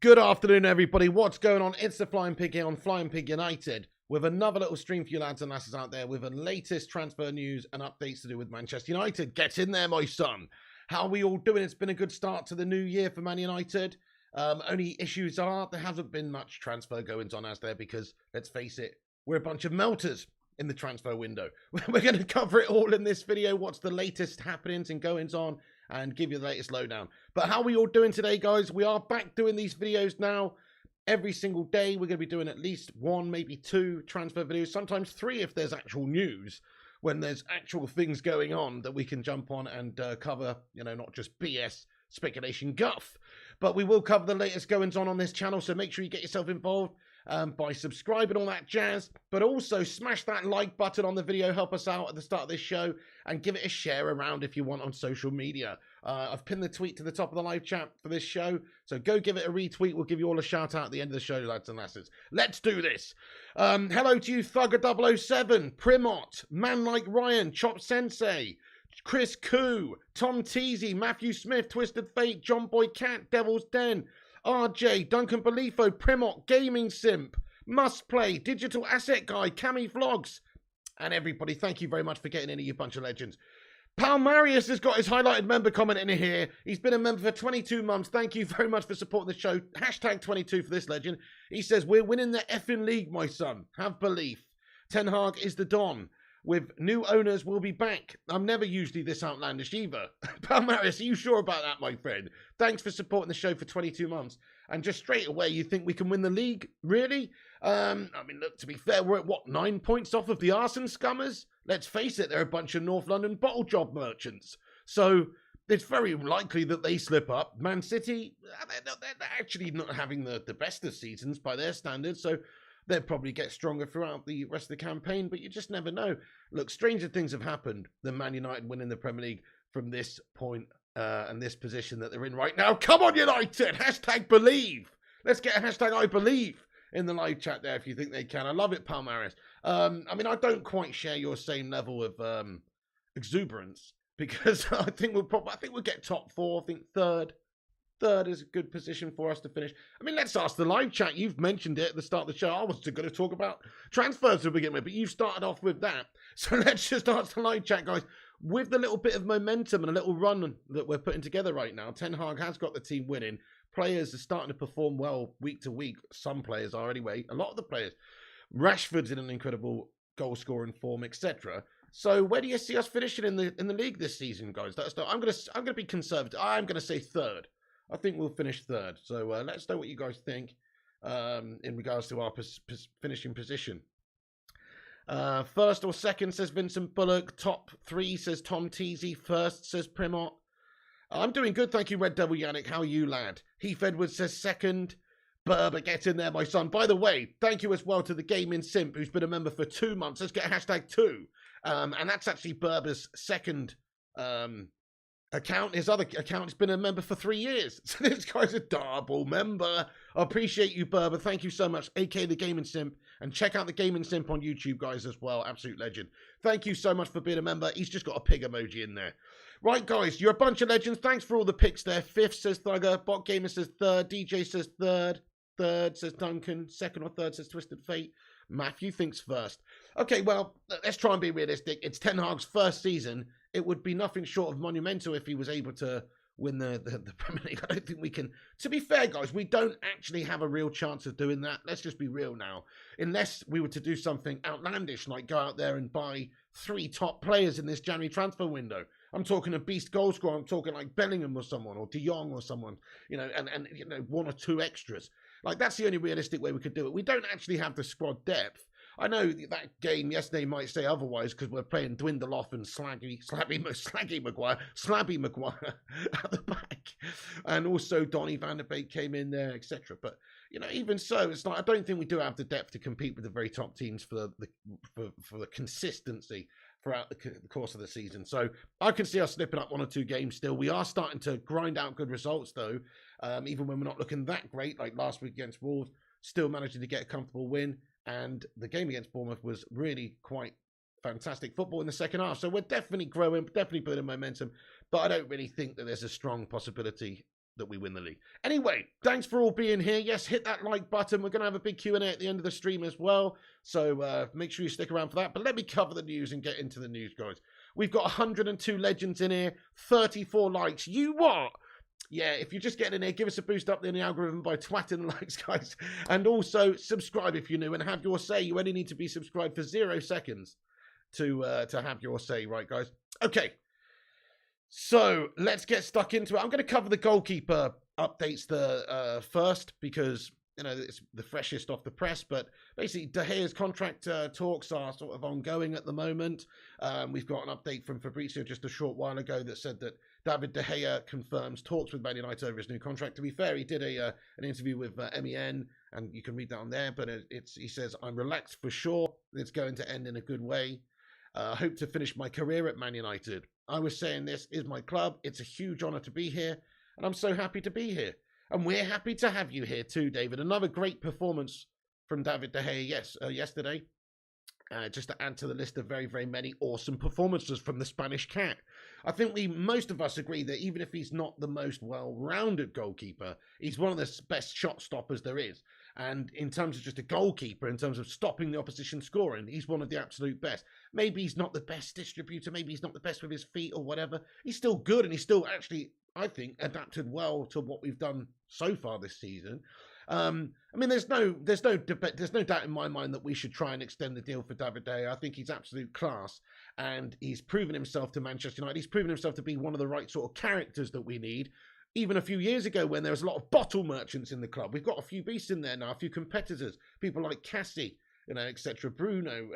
Good afternoon, everybody. What's going on? It's the Flying Pig here on Flying Pig United with another little stream for you lads and lasses out there with the latest transfer news and updates to do with Manchester United. Get in there, my son. How are we all doing? It's been a good start to the new year for Man United. Only issues are there hasn't been much transfer goings on as there because, let's face it, we're a bunch of melters in the transfer window. We're going to cover it all in this video. What's the latest happenings and goings on and give you the latest lowdown. But how are we all doing today, guys? We are back doing these videos now every single day. We're going to be doing at least one, maybe two transfer videos, sometimes three if there's actual news, when there's actual things going on that we can jump on and cover, you know, not just BS speculation guff. But we will cover the latest goings on this channel, so make sure you get yourself involved by subscribing, all that jazz. But also smash that like button on the video, help us out at the start of this show, and give it a share around if you want on social media. I've pinned the tweet to the top of the live chat for this show, so go give it a retweet. We'll give you all a shout out at the end of the show, lads and lasses. Let's do this. Hello to you, Thugger007, Primot, Man Like Ryan, Chop Sensei, Chris Koo, Tom Teasy, Matthew Smith, Twisted Fate, John Boy Cat, Devil's Den, RJ, Duncan Belifo, Primot, Gaming Simp, Must Play, Digital Asset Guy, Cammy Vlogs, and everybody. Thank you very much for getting in, you bunch of legends. Pal Marius has got his highlighted member comment in here. He's been a member for 22 months. Thank you very much for supporting the show. Hashtag 22 for this legend. He says, we're winning the effing league, my son. Have belief. Ten Hag is the Don. With new owners, we'll be back. I'm never usually this outlandish either. Pal Marius, are you sure about that, my friend? Thanks for supporting the show for 22 months. And just straight away, you think we can win the league? Really? I mean, look, to be fair, we're at, what, 9 points off of the arson scummers? Let's face it, they're a bunch of North London bottle job merchants. So it's very likely that they slip up. Man City, they're actually not having the best of seasons by their standards, so they'll probably get stronger throughout the rest of the campaign, but you just never know. Look, stranger things have happened than Man United winning the Premier League from this point and this position that they're in right now. Come on, United! Hashtag believe! Let's get a hashtag I believe in the live chat there if you think they can. I love it, Pal Maris. I mean, I don't quite share your same level of exuberance because I think we'll get top four. I think third is a good position for us to finish. I mean, let's ask the live chat. You've mentioned it at the start of the show. I was going to talk about transfers to begin with, but you've started off with that. So let's just ask the live chat, guys. With the little bit of momentum and a little run that we're putting together right now, Ten Hag has got the team winning. Players are starting to perform well week to week. Some players are anyway. A lot of the players. Rashford's in an incredible goal-scoring form, etc. So where do you see us finishing in the league this season, guys? I'm gonna be conservative. I'm gonna say third. I think we'll finish third. So let's know what you guys think in regards to our finishing position. First or second, says Vincent Bullock. Top three, says Tom Teasy. First, says Primot. I'm doing good, thank you, Red Devil Yannick. How are you, lad? Heath Edwards says second. Berber, get in there, my son. By the way, thank you as well to the Gaming Simp, who's been a member for 2 months. Let's get a hashtag 2. And that's actually Berber's second account. His other account has been a member for 3 years. So this guy's a double member. I appreciate you, Berber. Thank you so much, aka the Gaming Simp. And check out the Gaming Simp on YouTube, guys, as well. Absolute legend. Thank you so much for being a member. He's just got a pig emoji in there. Right, guys, you're a bunch of legends. Thanks for all the picks there. Fifth, says Thugger. Bot Gamer says third. DJ says third. Third, says Duncan. Second or third, says Twisted Fate. Matthew thinks first. Okay, well, let's try and be realistic. It's Ten Hag's first season. It would be nothing short of monumental if he was able to win the Premier League. I don't think we can. To be fair, guys, we don't actually have a real chance of doing that. Let's just be real now. Unless we were to do something outlandish, like go out there and buy 3 top players in this January transfer window. I'm talking a beast goal scorer. I'm talking like Bellingham or someone, or De Jong or someone, you know, and you know, 1 or 2 extras. Like, that's the only realistic way we could do it. We don't actually have the squad depth. I know that game yesterday might say otherwise because we're playing Dwindle-Off and Slabby Maguire at the back. And also Donny van der Beek came in there, etc. But, you know, even so, it's like, I don't think we do have the depth to compete with the very top teams for the consistency throughout the course of the season. So I can see us slipping up 1 or 2 games still. We are starting to grind out good results, though, even when we're not looking that great, like last week against Wolves, still managing to get a comfortable win. And the game against Bournemouth was really quite fantastic football in the second half. So we're definitely growing, definitely building momentum. But I don't really think that there's a strong possibility that we win the league. Anyway, thanks for all being here. Yes, hit that like button. We're going to have a big Q&A at the end of the stream as well. So make sure you stick around for that. But let me cover the news and get into the news, guys. We've got 102 legends in here, 34 likes. You what? Yeah, if you're just getting in here, give us a boost up in the algorithm by twatting the likes, guys. And also, subscribe if you're new and have your say. You only need to be subscribed for 0 seconds to have your say, right, guys? Okay, so let's get stuck into it. I'm going to cover the goalkeeper updates first because, you know, it's the freshest off the press. But basically, De Gea's contract talks are sort of ongoing at the moment. We've got an update from Fabrizio just a short while ago that said that David De Gea confirms talks with Man United over his new contract. To be fair, he did an interview with MEN, and you can read that on there. But he says, "I'm relaxed for sure. It's going to end in a good way. I hope to finish my career at Man United. I was saying this is my club. It's a huge honour to be here, and I'm so happy to be here. And we're happy to have you here too, David." Another great performance from David De Gea yesterday. Just to add to the list of very, very many awesome performances from the Spanish Cat. I think most of us agree that even if he's not the most well-rounded goalkeeper, he's one of the best shot stoppers there is. And in terms of just a goalkeeper, in terms of stopping the opposition scoring, he's one of the absolute best. Maybe he's not the best distributor, maybe he's not the best with his feet or whatever. He's still good, and he's still actually, I think, adapted well to what we've done so far this season. I mean, there's no doubt in my mind that we should try and extend the deal for David De Gea. I think he's absolute class, and he's proven himself to Manchester United. He's proven himself to be one of the right sort of characters that we need. Even a few years ago when there was a lot of bottle merchants in the club, we've got a few beasts in there now, a few competitors, people like Cassie, you know, etc. Bruno,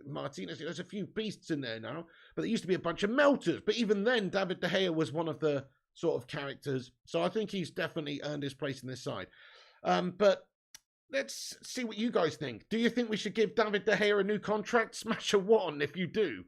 Martinez. There's a few beasts in there now, but there used to be a bunch of melters. But even then, David De Gea was one of the sort of characters. So I think he's definitely earned his place in this side. But let's see what you guys think. Do you think we should give David De Gea a new contract? Smash a 1 if you do.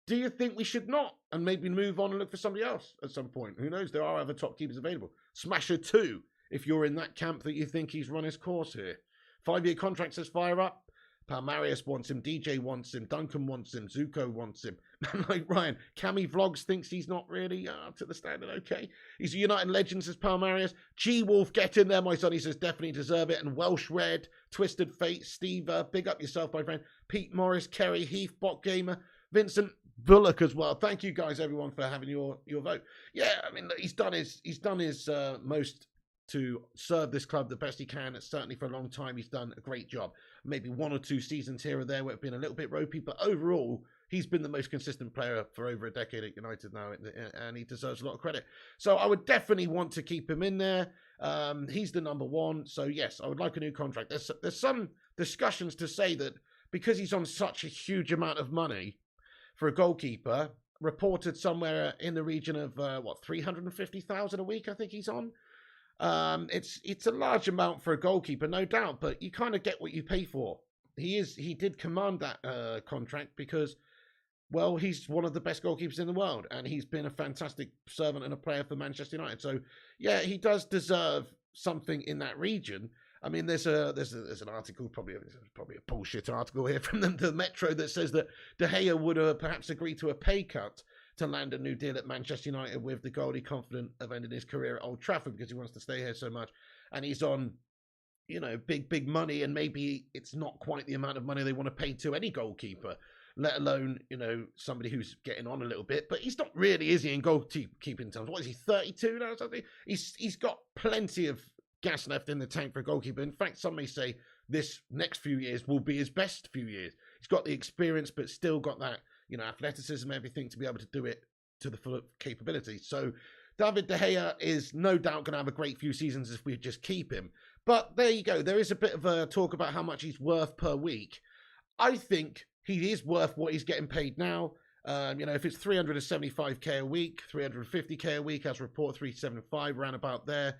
Do you think we should not? And maybe move on and look for somebody else at some point? Who knows? There are other top keepers available. Smash a 2 if you're in that camp that you think he's run his course here. 5-year contract says fire up. Palmarius wants him. DJ wants him. Duncan wants him. Zuko wants him. Man like Ryan. Cammy Vlogs thinks he's not really up to the standard. Okay. He's a United legend, says Palmarius. G-Wolf, get in there, my son. He says definitely deserve it. And Welsh Red, Twisted Fate, Steve, big up yourself, my friend. Pete Morris, Kerry, Heath, Bot Gamer, Vincent Bullock as well. Thank you guys, everyone, for having your vote. Yeah, I mean, he's done his most to serve this club the best he can. It's certainly for a long time he's done a great job. Maybe 1 or 2 seasons here or there where it's been a little bit ropey, but overall he's been the most consistent player for over a decade at United now, and he deserves a lot of credit. So I would definitely want to keep him in there. He's the number 1, so yes, I would like a new contract. There's some discussions to say that because he's on such a huge amount of money for a goalkeeper, reported somewhere in the region of 350,000 a week, I think he's on. It's a large amount for a goalkeeper, no doubt, but you kind of get what you pay for. He did command that contract because, well, he's one of the best goalkeepers in the world, and he's been a fantastic servant and a player for Manchester United. So yeah, he does deserve something in that region. I mean, there's an article, probably a bullshit article here from the Metro that says that De Gea would perhaps agree to a pay cut to land a new deal at Manchester United, with the goalie confident of ending his career at Old Trafford because he wants to stay here so much. And he's on, you know, big money, and maybe it's not quite the amount of money they want to pay to any goalkeeper, let alone, you know, somebody who's getting on a little bit. But he's not really, is he, in goalkeeping terms? What is he, 32 now or something? He's got plenty of gas left in the tank for a goalkeeper. In fact, some may say this next few years will be his best few years. He's got the experience, but still got that, you know, athleticism, everything to be able to do it to the full capability. So David De Gea is no doubt going to have a great few seasons if we just keep him. But there you go. There is a bit of a talk about how much he's worth per week. I think he is worth what he's getting paid now. You know, if it's 375k a week, 350k a week, as report 375, around about there.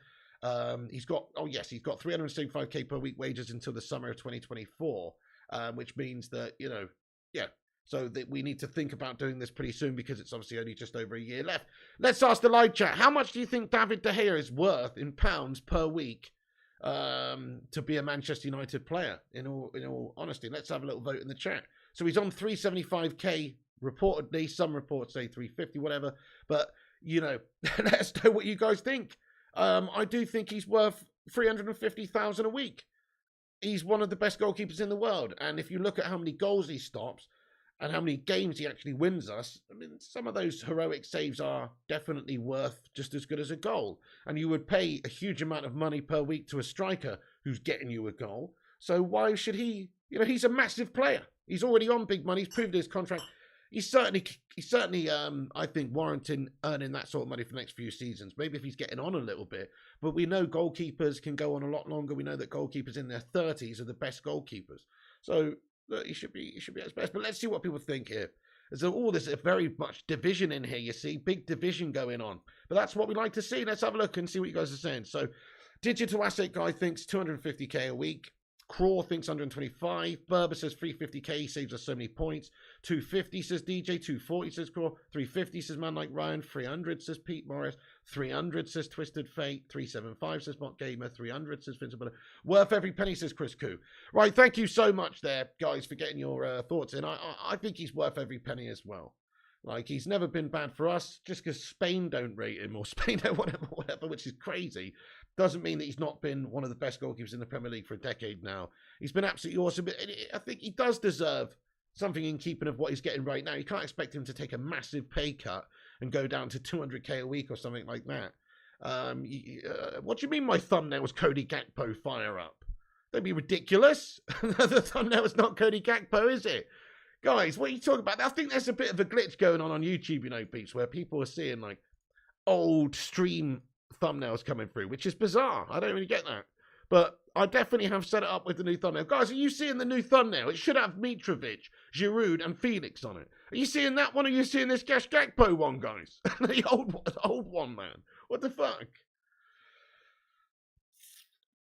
He's got 375k per week wages until the summer of 2024, which means that, you know, yeah. So that we need to think about doing this pretty soon because it's obviously only just over a year left. Let's ask the live chat. How much do you think David De Gea is worth in pounds per week to be a Manchester United player? In all honesty, let's have a little vote in the chat. So he's on 375k reportedly. Some reports say 350, whatever. But, you know, let us know what you guys think. I do think he's worth 350,000 a week. He's one of the best goalkeepers in the world. And if you look at how many goals he stops and how many games he actually wins us, I mean, some of those heroic saves are definitely worth just as good as a goal. And you would pay a huge amount of money per week to a striker who's getting you a goal. So why should he? You know, he's a massive player. He's already on big money. He's proved his contract. He's certainly, I think, warranting earning that sort of money for the next few seasons. Maybe if he's getting on a little bit. But we know goalkeepers can go on a lot longer. We know that goalkeepers in their 30s are the best goalkeepers. So look, he should be at his best. But let's see what people think here. There's a very much division in here, you see. Big division going on. But that's what we like to see. Let's have a look and see what you guys are saying. So Digital Asset Guy thinks 250k a week. Craw thinks 125. Berber says 350k. He saves us so many points. 250 says DJ. 240 says Craw. 350 says Man Like Ryan. 300 says Pete Morris. 300 says Twisted Fate. 375 says Mock Gamer. 300 says Vincent Miller. Worth every penny says Chris Koo. Right, thank you so much there, guys, for getting your thoughts in. I think he's worth every penny as well. Like, he's never been bad for us. Just because Spain don't rate him, or Spain don't whatever, which is crazy, doesn't mean that he's not been one of the best goalkeepers in the Premier League for a decade now. He's been absolutely awesome. I think he does deserve something in keeping of what he's getting right now. You can't expect him to take a massive pay cut and go down to 200k a week or something like that. What do you mean my thumbnail was Cody Gakpo fire up? Don't be ridiculous. The thumbnail is not Cody Gakpo, is it? Guys, what are you talking about? I think there's a bit of a glitch going on YouTube, you know, peeps, where people are seeing, like, old stream thumbnails coming through, which is bizarre. I don't really get that. But I definitely have set it up with the new thumbnail. Guys, are you seeing the new thumbnail? It should have Mitrovic, Giroud, and Felix on it. Are you seeing that one, or are you seeing this Gakpo one, guys? The old one, man. What the fuck?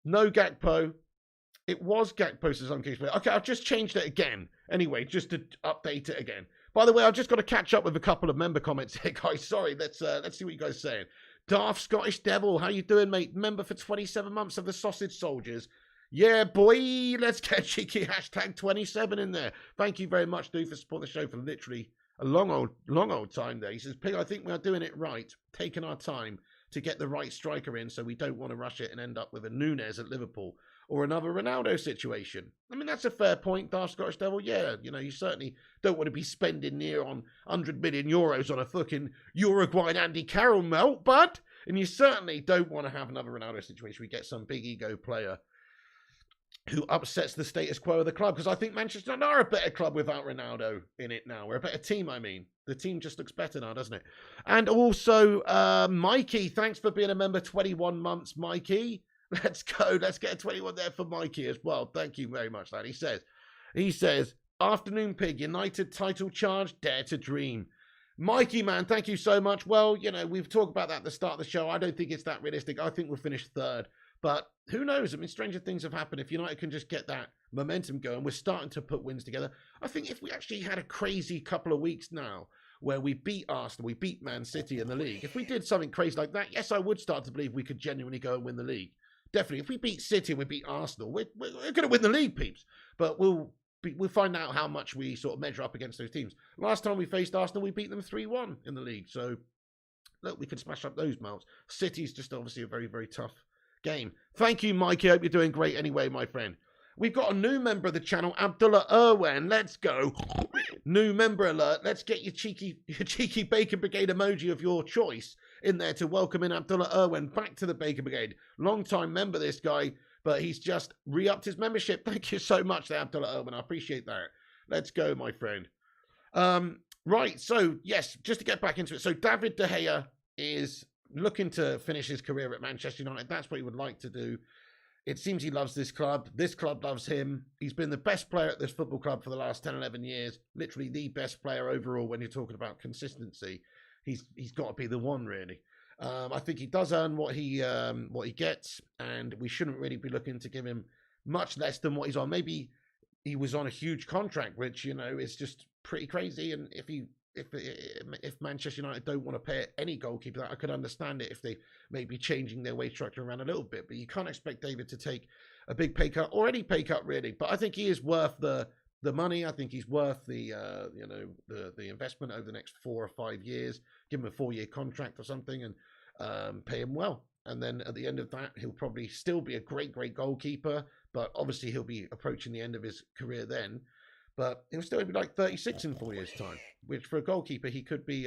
No Gakpo. It was Gakpo says uncaged player. Okay, I've just changed it again. Anyway, just to update it again. By the way, I've just got to catch up with a couple of member comments here, guys. Sorry, let's see what you guys are saying. Daft Scottish Devil, how you doing, mate? Member for 27 months of the Sausage Soldiers. Yeah, boy, let's get cheeky hashtag 27 in there. Thank you very much, dude, for supporting the show for literally a long old time there. He says, Pig, I think we are doing it right, taking our time to get the right striker in, so we don't want to rush it and end up with a Nunes at Liverpool or another Ronaldo situation. I mean, that's a fair point, Daft Scottish Devil. Yeah, you know, you certainly don't want to be spending near on 100 million euros on a fucking Uruguayan Andy Carroll melt, bud. And you certainly don't want to have another Ronaldo situation. We get some big ego player who upsets the status quo of the club, because I think Manchester United are a better club without Ronaldo in it now. We're a better team, I mean. The team just looks better now, doesn't it? And also, Mikey, thanks for being a member 21 months, Mikey. Let's go. Let's get a 21 there for Mikey as well. Thank you very much, lad. He says, Afternoon Pig, United title charge, dare to dream. Mikey, man, thank you so much. Well, you know, we've talked about that at the start of the show. I don't think it's that realistic. I think we'll finish third. But who knows? I mean, stranger things have happened. If United can just get that momentum going, we're starting to put wins together. I think if we actually had a crazy couple of weeks now where we beat Arsenal, we beat Man City in the league, if we did something crazy like that, yes, I would start to believe we could genuinely go and win the league. Definitely. If we beat City and we beat Arsenal, we're going to win the league, peeps. But we'll find out how much we sort of measure up against those teams. Last time we faced Arsenal, we beat them 3-1 in the league. So, look, we can smash up those mounts. City's just obviously a very, very tough game. Thank you, Mikey. Hope you're doing great anyway, my friend. We've got a new member of the channel, Abdullah Irwan. Let's go. New member alert. Let's get your cheeky Bacon Brigade emoji of your choice in there to welcome in Abdullah Irwan back to the Bacon Brigade. Long-time member, this guy, but he's just re-upped his membership. Thank you so much there, Abdullah Irwan. I appreciate that. Let's go, my friend. Right, so, yes, just to get back into it. So, David De Gea is looking to finish his career at Manchester United. That's what he would like to do. It seems he loves this club. This club loves him. He's been the best player at this football club for the last 10, 11 years. Literally the best player overall when you're talking about consistency. He's got to be the one, really. I think he does earn what he gets, and we shouldn't really be looking to give him much less than what he's on. Maybe he was on a huge contract, which, you know, is just pretty crazy. And if Manchester United don't want to pay any goalkeeper, I could understand it if they may be changing their wage structure around a little bit. But you can't expect David to take a big pay cut or any pay cut, really. But I think he is worth the money. I think he's worth the investment over the next 4 or 5 years. Give him a 4-year contract or something and pay him well. And then at the end of that, he'll probably still be a great, great goalkeeper. But obviously, he'll be approaching the end of his career then. But he'll still be like 36 in 4 years' time, which for a goalkeeper, he could be,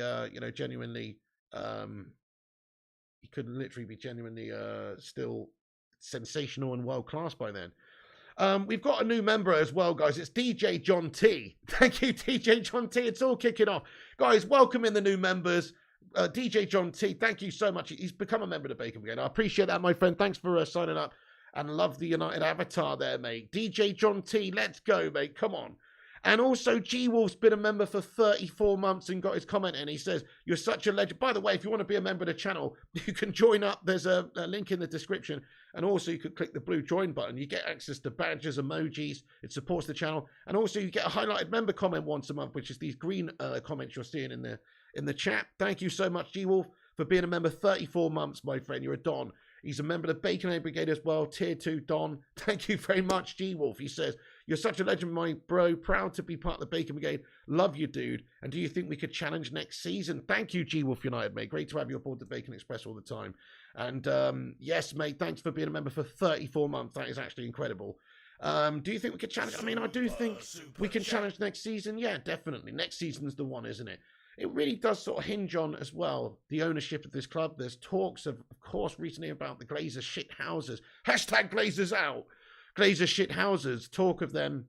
genuinely, he could literally be genuinely still sensational and world class by then. We've got a new member as well, guys. It's DJ John T. Thank you, DJ John T. It's all kicking off. Guys, welcome in the new members. DJ John T, thank you so much. He's become a member of the Bacon Brigade. I appreciate that, my friend. Thanks for signing up. And love the United avatar there, mate. DJ John T, let's go, mate. Come on. And also, G-Wolf's been a member for 34 months and got his comment in. He says, you're such a legend. By the way, if you want to be a member of the channel, you can join up. There's a link in the description. And also, you could click the blue join button. You get access to badges, emojis. It supports the channel. And also, you get a highlighted member comment once a month, which is these green comments you're seeing in the chat. Thank you so much, G-Wolf, for being a member 34 months, my friend. You're a Don. He's a member of the Bacon Brigade as well. Tier 2 Don. Thank you very much, G-Wolf. He says, you're such a legend, my bro. Proud to be part of the Bacon Brigade. Love you, dude. And do you think we could challenge next season? Thank you, G-Wolf United, mate. Great to have you aboard the Bacon Express all the time. And yes, mate, thanks for being a member for 34 months. That is actually incredible. Do you think we could challenge? I mean, I do think we can challenge next season. Yeah, definitely. Next season's the one, isn't it? It really does sort of hinge on, as well, the ownership of this club. There's talks, of course, recently about the Glazers shit houses. Hashtag Glazers out. Glazers shit houses. Talk of them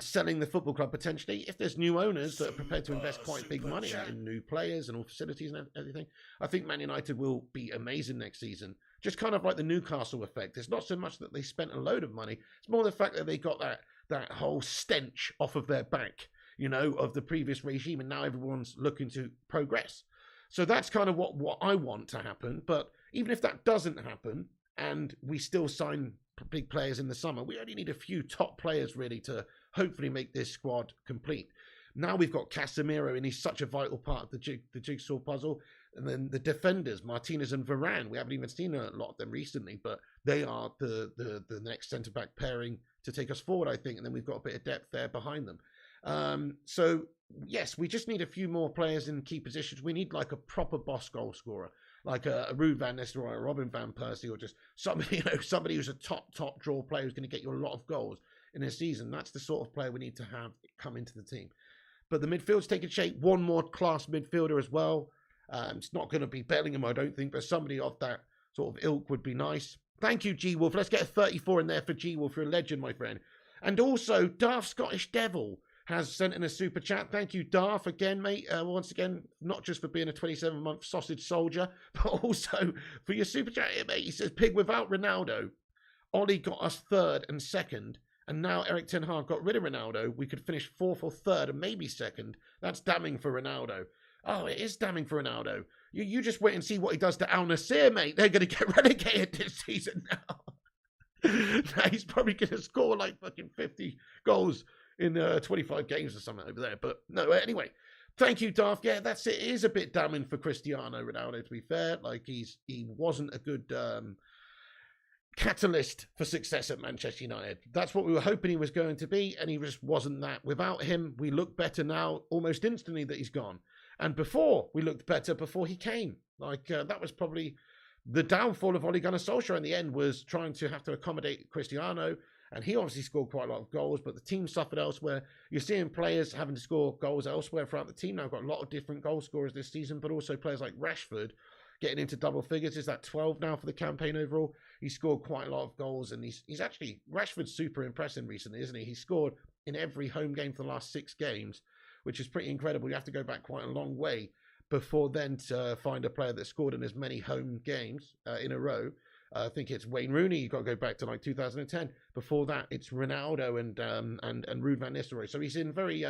selling the football club potentially. If there's new owners that are prepared to invest quite big money in new players and all facilities and everything, I think Man United will be amazing next season. Just kind of like the Newcastle effect. It's not so much that they spent a load of money. It's more the fact that they got that whole stench off of their back, you know, of the previous regime, and now everyone's looking to progress. So that's kind of what I want to happen. But even if that doesn't happen and we still sign big players in the summer, we only need a few top players really to hopefully make this squad complete. Now we've got Casemiro, and he's such a vital part of the jigsaw puzzle. And then the defenders, Martinez and Varane, we haven't even seen a lot of them recently, but they are the next centre-back pairing to take us forward, I think. And then we've got a bit of depth there behind them. So yes, we just need a few more players in key positions. We need like a proper boss goal scorer, like a Ruud van Nistelrooy or a Robin van Persie, or just somebody, you know, somebody who's a top draw player who's going to get you a lot of goals in a season. That's the sort of player we need to have come into the team. But the midfield's taking shape. One more class midfielder as well. It's not going to be Bellingham, I don't think, but somebody of that sort of ilk would be nice. Thank you, G-Wolf. Let's get a 34 in there for G-Wolf. You're a legend, my friend. And also, Darth Scottish Devil has sent in a super chat. Thank you, Darth, again, mate. Once again, not just for being a 27-month sausage soldier, but also for your super chat here, mate. He says, Pig, without Ronaldo, Ollie got us third and second, and now Eric Ten Hag got rid of Ronaldo. We could finish fourth or third and maybe second. That's damning for Ronaldo. Oh, it is damning for Ronaldo. You just wait and see what he does to Al Nassr, mate. They're going to get relegated this season now. Now he's probably going to score like fucking 50 goals in 25 games or something over there. But no, anyway, thank you, Darth. Yeah, that's it. It is a bit damning for Cristiano Ronaldo, to be fair. Like, he wasn't a good catalyst for success at Manchester United. That's what we were hoping he was going to be, and he just wasn't that. Without him, we look better now almost instantly that he's gone. And before, we looked better before he came. Like, that was probably the downfall of Ole Gunnar Solskjaer in the end, was trying to have to accommodate Cristiano. And he obviously scored quite a lot of goals, but the team suffered elsewhere. You're seeing players having to score goals elsewhere throughout the team now. Got a lot of different goal scorers this season, but also players like Rashford getting into double figures. Is that 12 now for the campaign overall? He scored quite a lot of goals, and he's actually, Rashford's super impressive recently, isn't he? He scored in every home game for the last 6 games, which is pretty incredible. You have to go back quite a long way before then to find a player that scored in as many home games in a row. I think it's Wayne Rooney. You've got to go back to like 2010. Before that, it's Ronaldo and Ruud van Nistelrooy. So he's in very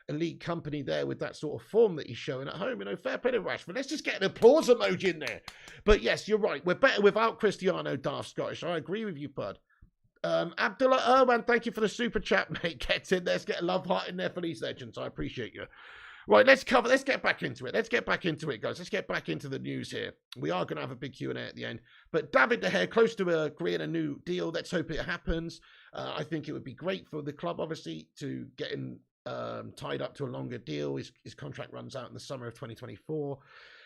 elite company there with that sort of form that he's showing at home. You know, fair play to Rashford. Let's just get an applause emoji in there. But yes, you're right. We're better without Cristiano, Darth Scottish. I agree with you, bud. Abdullah Irwan, thank you for the super chat, mate. Get in there. Let's get a love heart in there for these legends. I appreciate you. Right, let's get back into it. Let's get back into it, guys. Let's get back into the news here. We are going to have a big Q&A at the end. But David De Gea, close to agreeing a new deal. Let's hope it happens. I think it would be great for the club, obviously, to get him tied up to a longer deal. His contract runs out in the summer of 2024.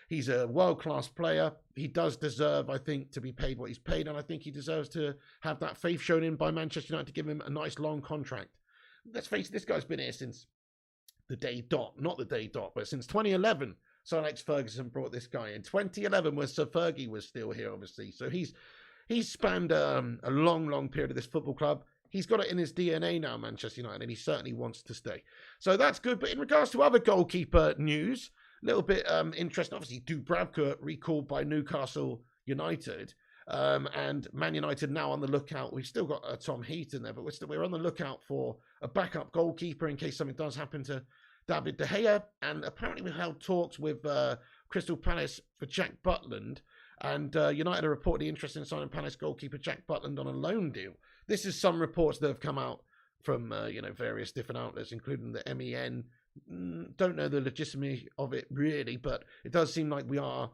He's a world-class player. He does deserve, I think, to be paid what he's paid, and I think he deserves to have that faith shown in by Manchester United to give him a nice long contract. Let's face it, this guy's been here since the day dot, not the day dot, but since 2011. Sir Alex Ferguson brought this guy in. 2011 was Sir Fergie was still here, obviously. So he's spanned a long period of this football club. He's got it in his DNA now, Manchester United, and he certainly wants to stay. So that's good. But in regards to other goalkeeper news, a little bit interesting. Obviously, Dubravka recalled by Newcastle United. And Man United now on the lookout. We've still got Tom Heaton there, but we're on the lookout for a backup goalkeeper in case something does happen to David De Gea. And apparently we held talks with Crystal Palace for Jack Butland. And United are reportedly interested in signing Palace goalkeeper Jack Butland on a loan deal. This is some reports that have come out from various different outlets, including the MEN. Don't know the legitimacy of it really, but it does seem like we are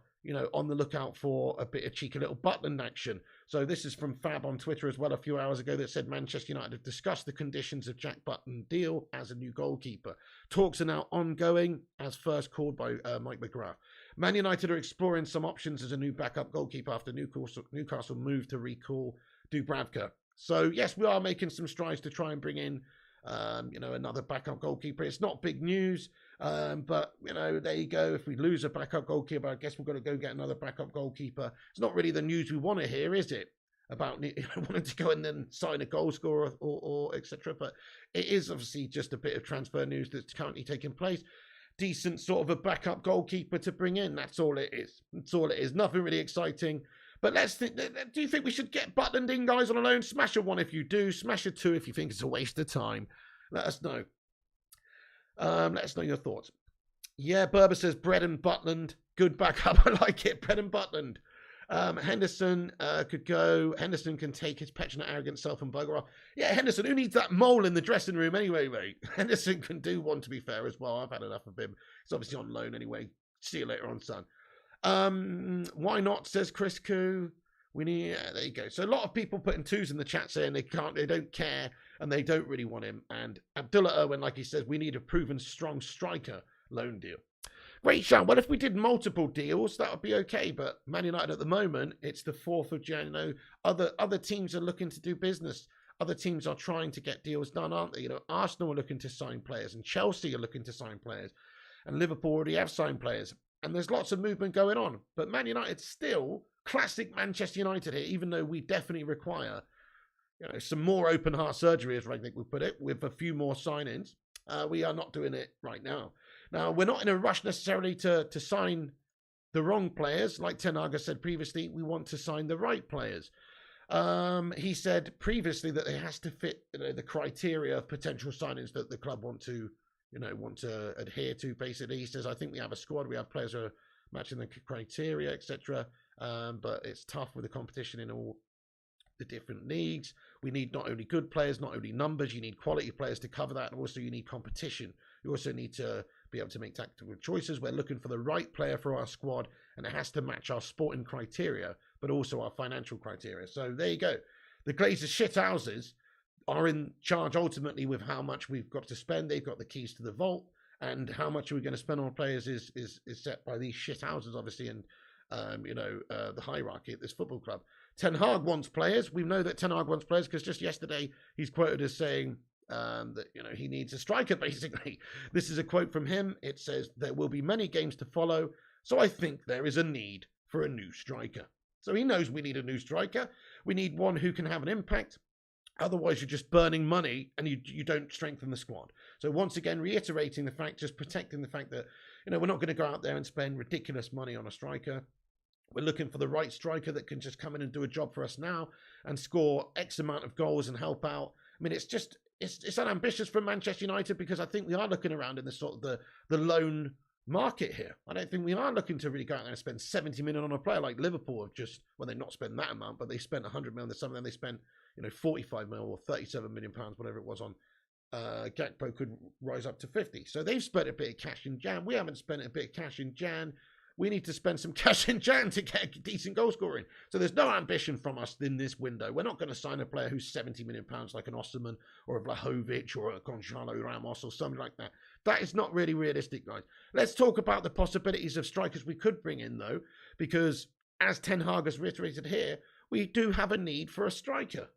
on the lookout for a bit of cheeky little Butland action. So this is from Fab on Twitter as well a few hours ago that said Manchester United have discussed the conditions of Jack Butland deal as a new goalkeeper. Talks are now ongoing as first called by Mike McGrath. Man United are exploring some options as a new backup goalkeeper after Newcastle moved to recall Dubravka. So yes, we are making some strides to try and bring in another backup goalkeeper. It's not big news, but there you go. If we lose a backup goalkeeper, I guess we've got to go get another backup goalkeeper. It's not really the news we want to hear, is it? About wanting to go and then sign a goal scorer or etc. But it is obviously just a bit of transfer news that's currently taking place. Decent sort of a backup goalkeeper to bring in. That's all it is. That's all it is. Nothing really exciting. But let's think. Do you think we should get Butland in, guys, on a loan? Smash a 1 if you do. Smash a 2 if you think it's a waste of time. Let us know. Let us know your thoughts. Yeah, Berber says Bread and Butland. Good backup. I like it. Bread and Butland. Henderson could go. Henderson can take his petulant, arrogant self and bugger off. Yeah, Henderson, who needs that mole in the dressing room anyway, mate? Henderson can do one, to be fair, as well. I've had enough of him. He's obviously on loan anyway. See you later on, son. Why not, says Chris Koo. We need, there you go. So a lot of people putting 2s in the chat saying they don't care, and they don't really want him. And Abdullah Irwin, like he says, we need a proven strong striker loan deal. Great shout. Well, if we did multiple deals, that would be okay. But Man United at the moment, it's the 4th of January. Other teams are looking to do business. Other teams are trying to get deals done, aren't they? Arsenal are looking to sign players, and Chelsea are looking to sign players, and Liverpool already have signed players. And there's lots of movement going on. But Man United still classic Manchester United here, even though we definitely require some more open heart surgery, as I think we put it, with a few more signings. We are not doing it right now. Now, we're not in a rush necessarily to sign the wrong players. Like Ten Hag said previously, we want to sign the right players. He said previously that it has to fit the criteria of potential signings that the club want to adhere to. Basically, he says, I think we have a squad, we have players who are matching the criteria, etc. But it's tough with the competition in all the different leagues. We need not only good players, not only numbers, you need quality players to cover that, and also you need competition. You also need to be able to make tactical choices. We're looking for the right player for our squad, and it has to match our sporting criteria, but also our financial criteria. So there you go. The Glazers shithouses are in charge ultimately with how much we've got to spend. They've got the keys to the vault, and how much are we going to spend on players is set by these shithouses, obviously, and the hierarchy at this football club. Ten Hag wants players. We know that Ten Hag wants players because just yesterday he's quoted as saying that he needs a striker, basically. This is a quote from him. It says, there will be many games to follow, so I think there is a need for a new striker. So he knows we need a new striker. We need one who can have an impact. Otherwise, you're just burning money and you don't strengthen the squad. So once again, reiterating the fact, just protecting the fact that, we're not going to go out there and spend ridiculous money on a striker. We're looking for the right striker that can just come in and do a job for us now and score X amount of goals and help out. I mean, it's unambitious from Manchester United because I think we are looking around in the sort of the loan market here. I don't think we are looking to really go out there and spend 70 million on a player like Liverpool have just, well, they've not spent that amount, but they spent 100 million. Some of them they spent 45 million or 37 million pounds, whatever it was on Gakpo could rise up to 50. So they've spent a bit of cash in Jan. We haven't spent a bit of cash in Jan. we need to spend some cash in Jan to get a decent goal scoring. So there's no ambition from us in this window. We're not going to sign a player who's £70 million like an Osimhen or a Vlahovic or a Gonzalo Ramos or something like that. That is not really realistic, guys. Let's talk about the possibilities of strikers we could bring in, though, because as Ten Hag has reiterated here, we do have a need for a striker.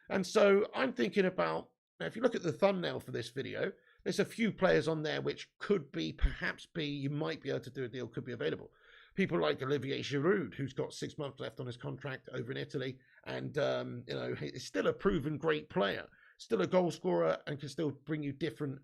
And so I'm thinking about, now if you look at the thumbnail for this video, there's a few players on there which could be, perhaps be, you might be able to do a deal, could be available. People like Olivier Giroud, who's got 6 months left on his contract over in Italy, and he's still a proven great player, still a goal scorer, and can still bring you different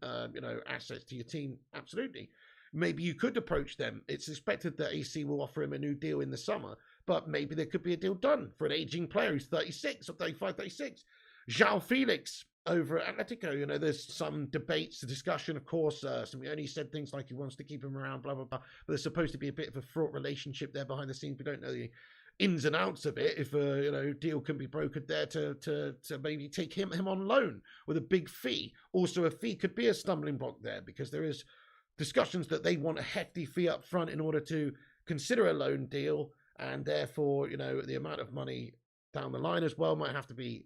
assets to your team. Absolutely. Maybe you could approach them. It's expected that AC will offer him a new deal in the summer, but maybe there could be a deal done for an aging player who's 36 or 35, 36. João Felix over at Atletico, there's some debates, discussion, of course. Simeone said things like he wants to keep him around, blah, blah, blah. But there's supposed to be a bit of a fraught relationship there behind the scenes. We don't know the ins and outs of it. If a deal can be brokered there to maybe take him on loan with a big fee. Also, a fee could be a stumbling block there because there is discussions that they want a hefty fee up front in order to consider a loan deal, and therefore, the amount of money down the line as well might have to be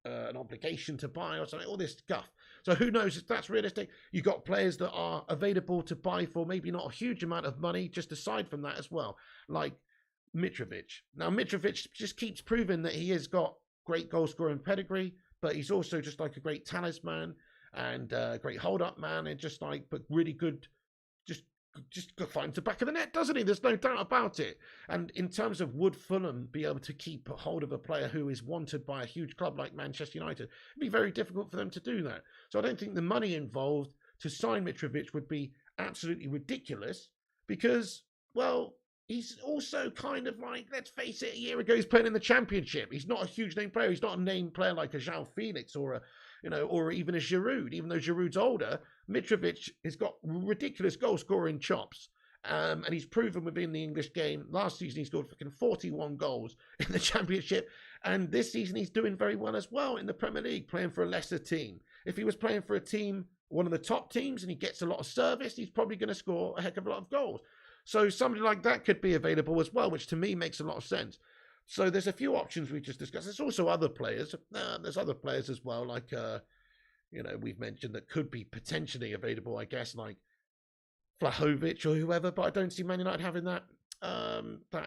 an obligation to buy or something, all this stuff. So who knows if that's realistic. You've got players that are available to buy for maybe not a huge amount of money, just aside from that as well, like Mitrovic. Now, Mitrovic just keeps proving that he has got great goal scoring pedigree, but he's also just like a great talisman and a great hold-up man, and but really good, just finds the back of the net, doesn't he? There's no doubt about it. And in terms of would Fulham be able to keep a hold of a player who is wanted by a huge club like Manchester United, it'd be very difficult for them to do that. So I don't think the money involved to sign Mitrovic would be absolutely ridiculous because, well, he's also kind of like, let's face it, a year ago he's playing in the Championship. He's not a huge name player. He's not a name player like a João Felix or or even a Giroud. Even though Giroud's older, Mitrovic has got ridiculous goal-scoring chops. And he's proven within the English game. Last season, he scored fucking 41 goals in the Championship. And this season, he's doing very well as well in the Premier League, playing for a lesser team. If he was playing for a team, one of the top teams, and he gets a lot of service, he's probably going to score a heck of a lot of goals. So somebody like that could be available as well, which to me makes a lot of sense. So there's a few options we just discussed. There's also other players. There's other players as well, like, we've mentioned that could be potentially available, I guess, like Vlahovic or whoever, but I don't see Man United having that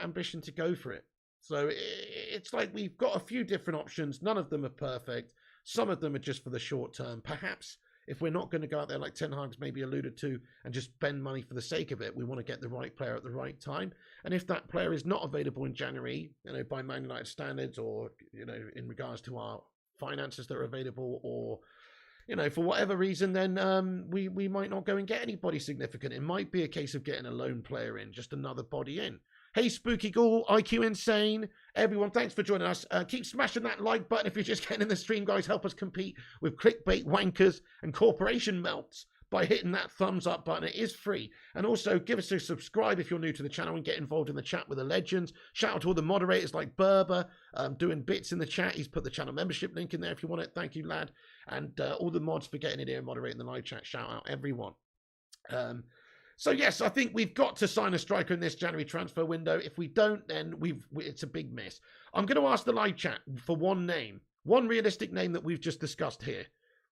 ambition to go for it. So it's like we've got a few different options. None of them are perfect. Some of them are just for the short term. Perhaps if we're not going to go out there like Ten Hag's maybe alluded to and just spend money for the sake of it, we want to get the right player at the right time. And if that player is not available in January, by Man United standards, or, in regards to our finances that are available, or, for whatever reason, then we might not go and get anybody significant. It might be a case of getting a lone player in, just another body in. Hey, Spooky Ghoul, IQ Insane, everyone, thanks for joining us. Keep smashing that like button if you're just getting in the stream, guys. Help us compete with clickbait wankers and corporation melts by hitting that thumbs up button. It is free. And also, give us a subscribe if you're new to the channel and get involved in the chat with the legends. Shout out to all the moderators like Berber, doing bits in the chat. He's put the channel membership link in there if you want it. Thank you, lad. And all the mods for getting in here and moderating the live chat. Shout out, everyone. So, yes, I think we've got to sign a striker in this January transfer window. If we don't, then it's a big miss. I'm going to ask the live chat for one name, one realistic name that we've just discussed here.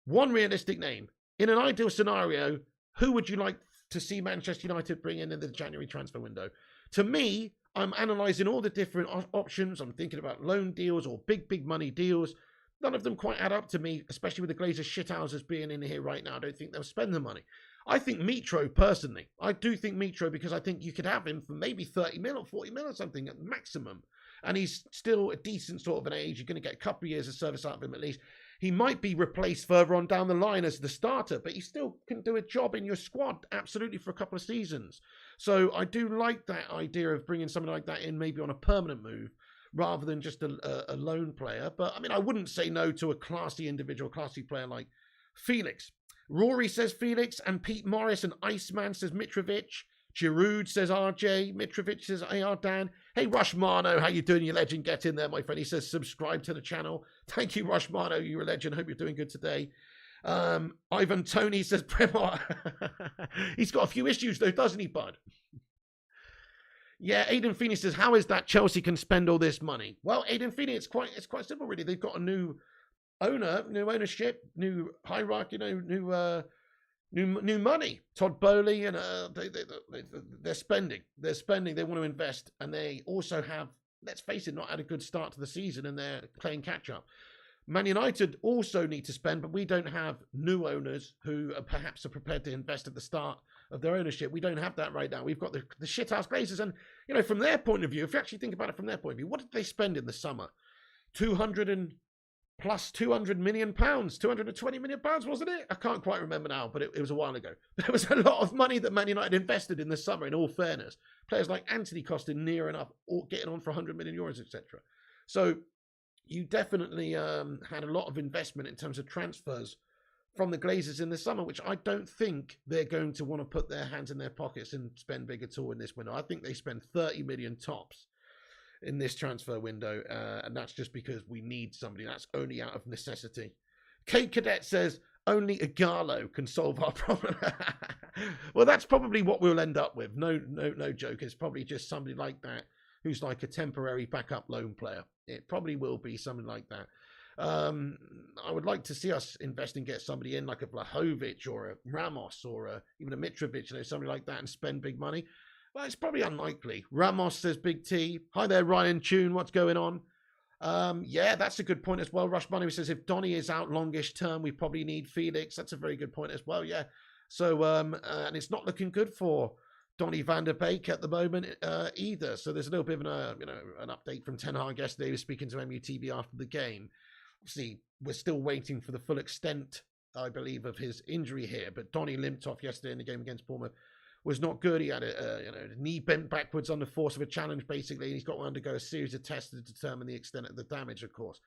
One realistic name. In an ideal scenario, who would you like to see Manchester United bring in the January transfer window? To me, I'm analysing all the different options. I'm thinking about loan deals or big money deals. None of them quite add up to me, especially with the Glazers shithouses being in here right now. I don't think they'll spend the money. I think Mitro, personally. I do think Mitro, because I think you could have him for maybe 30 mil or 40 mil or something at maximum. And he's still a decent sort of an age. You're going to get a couple of years of service out of him at least. He might be replaced further on down the line as the starter, but he still can do a job in your squad, absolutely, for a couple of seasons. So I do like that idea of bringing something like that in, maybe on a permanent move, rather than just a lone player. But, I mean, I wouldn't say no to a classy individual, classy player like Felix. Rory says Felix, and Pete Morris and Iceman says Mitrovic. Giroud says RJ. Mitrovic says AR Dan. Hey, Rushmano, how you doing? You legend, get in there, my friend. He says subscribe to the channel. Thank you, Rushmano. You're a legend. Hope you're doing good today. Ivan Tony says Premar. He's got a few issues, though, doesn't he, bud? Yeah, Aidan Feeney says, how is that Chelsea can spend all this money? Well, Aidan Feeney, it's quite simple, really. They've got a new owner, new ownership, new hierarchy, new money. Todd Bowley, and they're spending. They're spending. They want to invest, and they also have, let's face it, not had a good start to the season, and they're playing catch up. Man United also need to spend, but we don't have new owners who perhaps are prepared to invest at the start of their ownership. We don't have that right now. We've got the shithouse Glazers, and from their point of view, if you actually think about it from their point of view, what did they spend in the summer? 200 million pounds, 220 million pounds, wasn't it? I can't quite remember now, but it was a while ago. There was a lot of money that Man United invested in the summer, in all fairness. Players like Anthony costing near enough, or getting on for 100 million euros, etc. So you definitely had a lot of investment in terms of transfers from the Glazers in the summer, which I don't think they're going to want to put their hands in their pockets and spend big at all in this window. I think they spend 30 million tops in this transfer window, and that's just because we need somebody. That's only out of necessity. Kate Cadet says, only Igalo can solve our problem. Well, that's probably what we'll end up with. No joke. It's probably just somebody like that who's like a temporary backup loan player. It probably will be something like that. I would like to see us invest and get somebody in like a Vlahovic or a Ramos or even a Mitrovic, somebody like that, and spend big money. Well, it's probably unlikely. Ramos says, Big T. Hi there, Ryan Tune. What's going on? Yeah, that's a good point as well. Rush Money says, if Donny is out longish term, we probably need Felix. That's a very good point as well, yeah. So, and it's not looking good for Donny van der Beek at the moment either. So there's a little bit of an update from Ten Hag yesterday. He was speaking to MUTV after the game. Obviously, we're still waiting for the full extent, I believe, of his injury here. But Donny limped off yesterday in the game against Bournemouth. Was not good. He had a knee bent backwards under force of a challenge, basically, and he's got to undergo a series of tests to determine the extent of the damage, of course.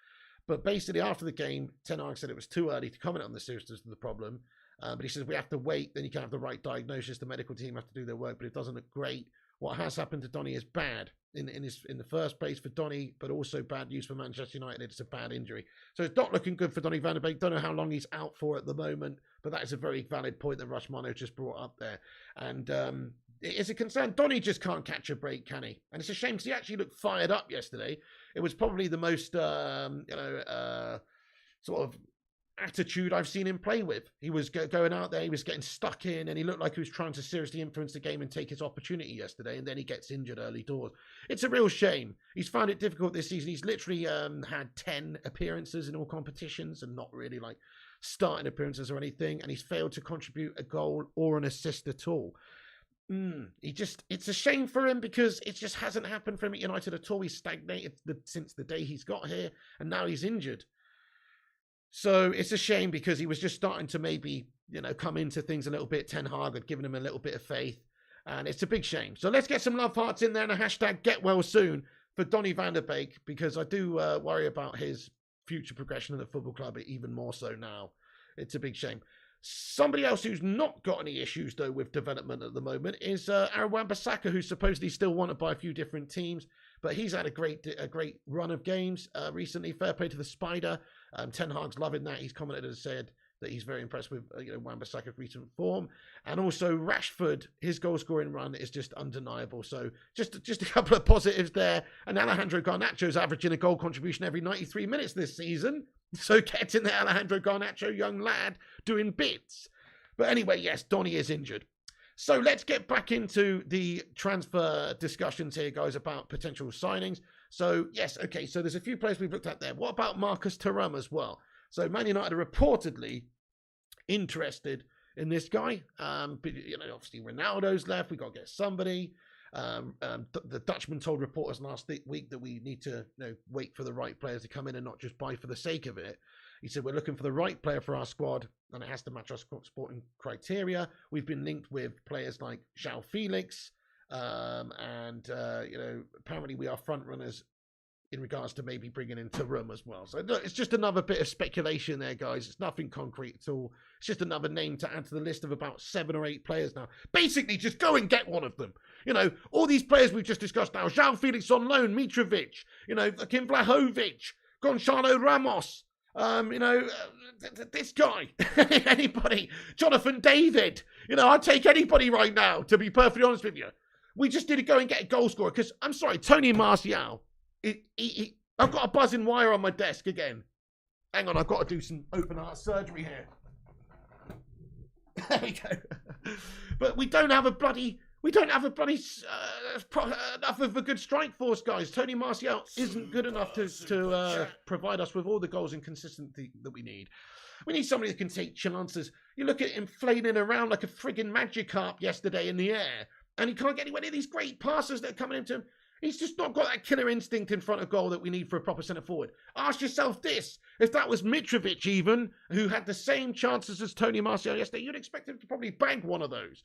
But basically, after the game, Ten Hag said it was too early to comment on the seriousness of the problem. But he says we have to wait, then you can have the right diagnosis. The medical team have to do their work, but it doesn't look great. What has happened to Donny is bad in the first place for Donny, but also bad news for Manchester United. It's a bad injury. So it's not looking good for Donny van der Beek. Don't know how long he's out for at the moment, but that is a very valid point that Rush Mono just brought up there. And it is a concern. Donny just can't catch a break, can he? And it's a shame because he actually looked fired up yesterday. It was probably the most, sort of attitude I've seen him play with. He was going out there, he was getting stuck in, and he looked like he was trying to seriously influence the game and take his opportunity yesterday, and then he gets injured early doors. It's a real shame. He's found it difficult this season. He's literally had 10 appearances in all competitions and not really like starting appearances or anything, and he's failed to contribute a goal or an assist at all. It's a shame for him because it just hasn't happened for him at United at all. He's stagnated since the day he's got here, and now he's injured. So it's a shame because he was just starting to maybe, come into things a little bit. Ten Hag had given him a little bit of faith, and it's a big shame. So let's get some love hearts in there and a hashtag get well soon for Donny van der Beek, because I do worry about his future progression in the football club even more so now. It's a big shame. Somebody else who's not got any issues, though, with development at the moment is Aaron Wan-Bissaka, who's supposedly still wanted by a few different teams, but he's had a great run of games recently. Fair play to the Spider. Ten Hag's loving that. He's commented and said that he's very impressed with Wan-Bissaka's recent form. And also Rashford, his goal-scoring run is just undeniable. So just a couple of positives there. And Alejandro Garnacho's averaging a goal contribution every 93 minutes this season. So get in there, Alejandro Garnacho, young lad, doing bits. But anyway, yes, Donny is injured. So let's get back into the transfer discussions here, guys, about potential signings. So, yes, okay, so there's a few players we've looked at there. What about Marcus Thuram as well? So Man United are reportedly interested in this guy. But, obviously Ronaldo's left. We've got to get somebody. The Dutchman told reporters last week that we need to wait for the right players to come in and not just buy for the sake of it. He said we're looking for the right player for our squad, and it has to match our sporting criteria. We've been linked with players like João Felix, and apparently we are front runners in regards to maybe bringing in Thuram as well. So look, it's just another bit of speculation there, guys. It's nothing concrete at all. It's just another name to add to the list of about 7 or 8 players now. Basically, just go and get one of them. All these players we've just discussed now. João Felix on loan, Mitrovic, fucking Vlahovic, Gonçalo Ramos, this guy, anybody, Jonathan David. I'd take anybody right now, to be perfectly honest with you. We just need to go and get a goal scorer because I'm sorry, Tony Martial. I've got a buzzing wire on my desk again. Hang on, I've got to do some open heart surgery here. There we go. But we don't have a bloody enough of a good strike force, guys. Tony Martial isn't good enough to provide us with all the goals and consistency that we need. We need somebody that can take chances. You look at him flailing around like a friggin' Magikarp yesterday in the air, and he can't get anywhere near these great passes that are coming into him. He's just not got that killer instinct in front of goal that we need for a proper centre forward. Ask yourself this. If that was Mitrovic even, who had the same chances as Tony Martial yesterday, you'd expect him to probably bag one of those.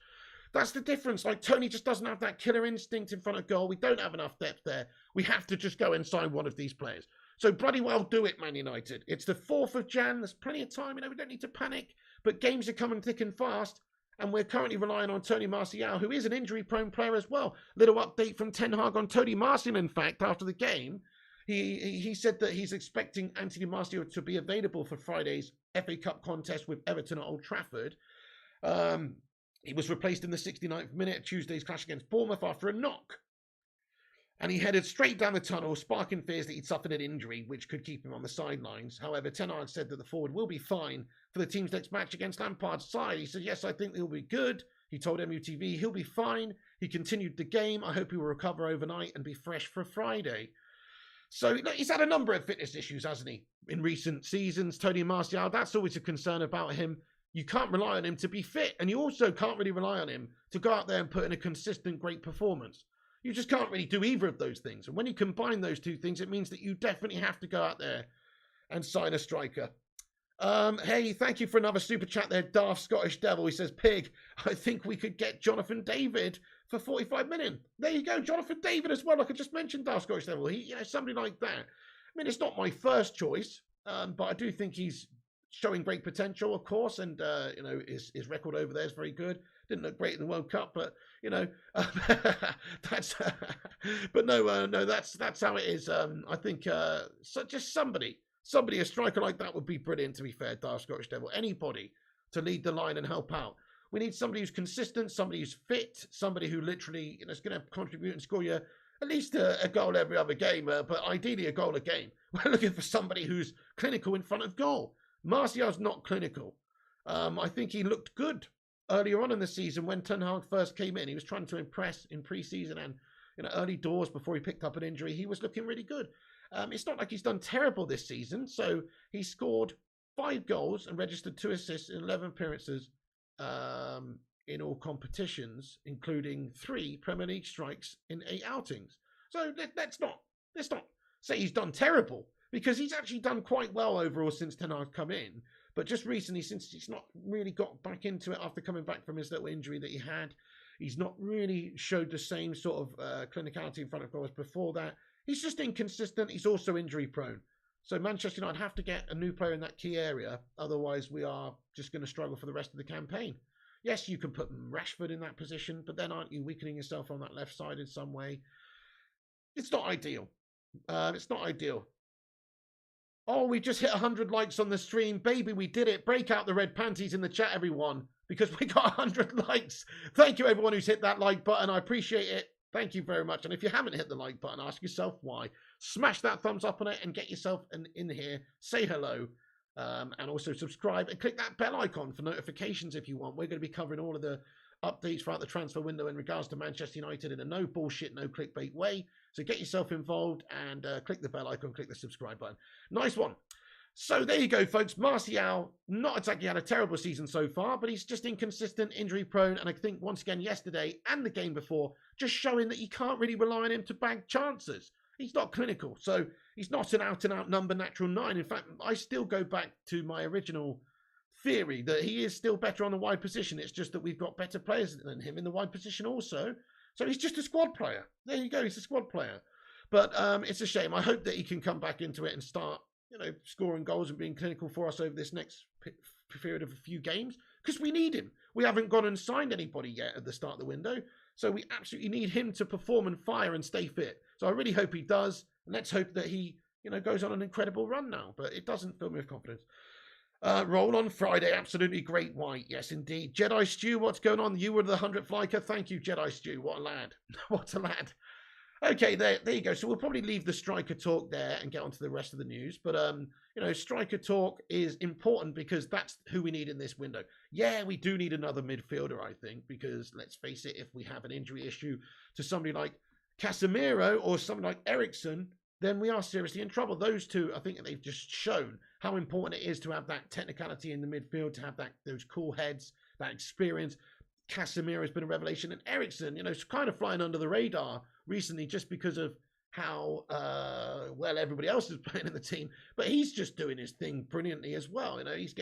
That's the difference. Like, Tony just doesn't have that killer instinct in front of goal. We don't have enough depth there. We have to just go and sign one of these players. So bloody well do it, Man United. It's the 4th of Jan. There's plenty of time. We don't need to panic. But games are coming thick and fast. And we're currently relying on Tony Martial, who is an injury-prone player as well. Little update from Ten Hag on Tony Martial, in fact, after the game. He said that he's expecting Anthony Martial to be available for Friday's FA Cup contest with Everton at Old Trafford. He was replaced in the 69th minute at Tuesday's clash against Bournemouth after a knock. And he headed straight down the tunnel, sparking fears that he'd suffered an injury, which could keep him on the sidelines. However, Ten Hag said that the forward will be fine for the team's next match against Lampard's side. He said, yes, I think he'll be good. He told MUTV he'll be fine. He continued the game. I hope he will recover overnight and be fresh for Friday. So he's had a number of fitness issues, hasn't he, in recent seasons. Tony Martial, that's always a concern about him. You can't rely on him to be fit. And you also can't really rely on him to go out there and put in a consistent, great performance. You just can't really do either of those things. And when you combine those two things, it means that you definitely have to go out there and sign a striker. Hey, thank you for another super chat there, Daft Scottish Devil. He says, Pig, I think we could get Jonathan David for 45 million. There you go, Jonathan David as well. Like I just mentioned, Daft Scottish Devil. Somebody like that. I mean, it's not my first choice, but I do think he's showing great potential, of course, and his record over there is very good. Didn't look great in the World Cup, but that's that's how it is. I think just somebody, a striker like that would be brilliant. To be fair, Dark Scottish Devil, anybody to lead the line and help out. We need somebody who's consistent, somebody who's fit, somebody who literally is going to contribute and score you at least a goal every other game, but ideally a goal a game. We're looking for somebody who's clinical in front of goal. Martial's not clinical. I think he looked good earlier on in the season when Ten Hag first came in. He was trying to impress in pre-season and early doors before he picked up an injury. He was looking really good. It's not like he's done terrible this season. So he scored 5 goals and registered 2 assists in 11 appearances in all competitions, including 3 Premier League strikes in 8 outings. So let's not say he's done terrible, because he's actually done quite well overall since Ten Hag's come in. But just recently, since he's not really got back into it after coming back from his little injury that he had, he's not really showed the same sort of clinicality in front of goal as before that. He's just inconsistent. He's also injury prone. So Manchester United have to get a new player in that key area. Otherwise, we are just going to struggle for the rest of the campaign. Yes, you can put Rashford in that position, but then aren't you weakening yourself on that left side in some way? It's not ideal. It's not ideal. Oh, we just hit 100 likes on the stream. Baby, we did it. Break out the red panties in the chat, everyone, because we got 100 likes. Thank you, everyone who's hit that like button. I appreciate it. Thank you very much. And if you haven't hit the like button, ask yourself why. Smash that thumbs up on it and get yourself in here. Say hello. And also subscribe and click that bell icon for notifications if you want. We're going to be covering all of the updates throughout the transfer window in regards to Manchester United in a no bullshit, no clickbait way. So get yourself involved and click the bell icon, click the subscribe button. Nice one. So there you go, folks. Martial, not exactly had a terrible season so far, but he's just inconsistent, injury prone. And I think once again yesterday and the game before, just showing that you can't really rely on him to bag chances. He's not clinical. So he's not an out-and-out number natural 9. In fact, I still go back to my original theory that he is still better on the wide position. It's just that we've got better players than him in the wide position also. So he's just a squad player. There you go. He's a squad player. But it's a shame. I hope that he can come back into it and start, scoring goals and being clinical for us over this next period of a few games, because we need him. We haven't gone and signed anybody yet at the start of the window. So we absolutely need him to perform and fire and stay fit. So I really hope he does. And let's hope that he, goes on an incredible run now. But it doesn't fill me with confidence. Roll on Friday, absolutely great white. Yes, indeed. Jedi Stew, what's going on? You were the 100th liker. Thank you, Jedi Stew. What a lad. What a lad. Okay, there you go. So we'll probably leave the striker talk there and get on to the rest of the news. But, you know, striker talk is important because that's who we need in this window. Yeah, we do need another midfielder, I think, because let's face it, if we have an injury issue to somebody like Casemiro or somebody like Eriksen, then we are seriously in trouble. Those two, I think they've just shown how important it is to have that technicality in the midfield, to have those cool heads, that experience. Casemiro has been a revelation, and Eriksen, you know, is kind of flying under the radar recently just because of how well everybody else is playing in the team. But he's just doing his thing brilliantly as well. You know, he's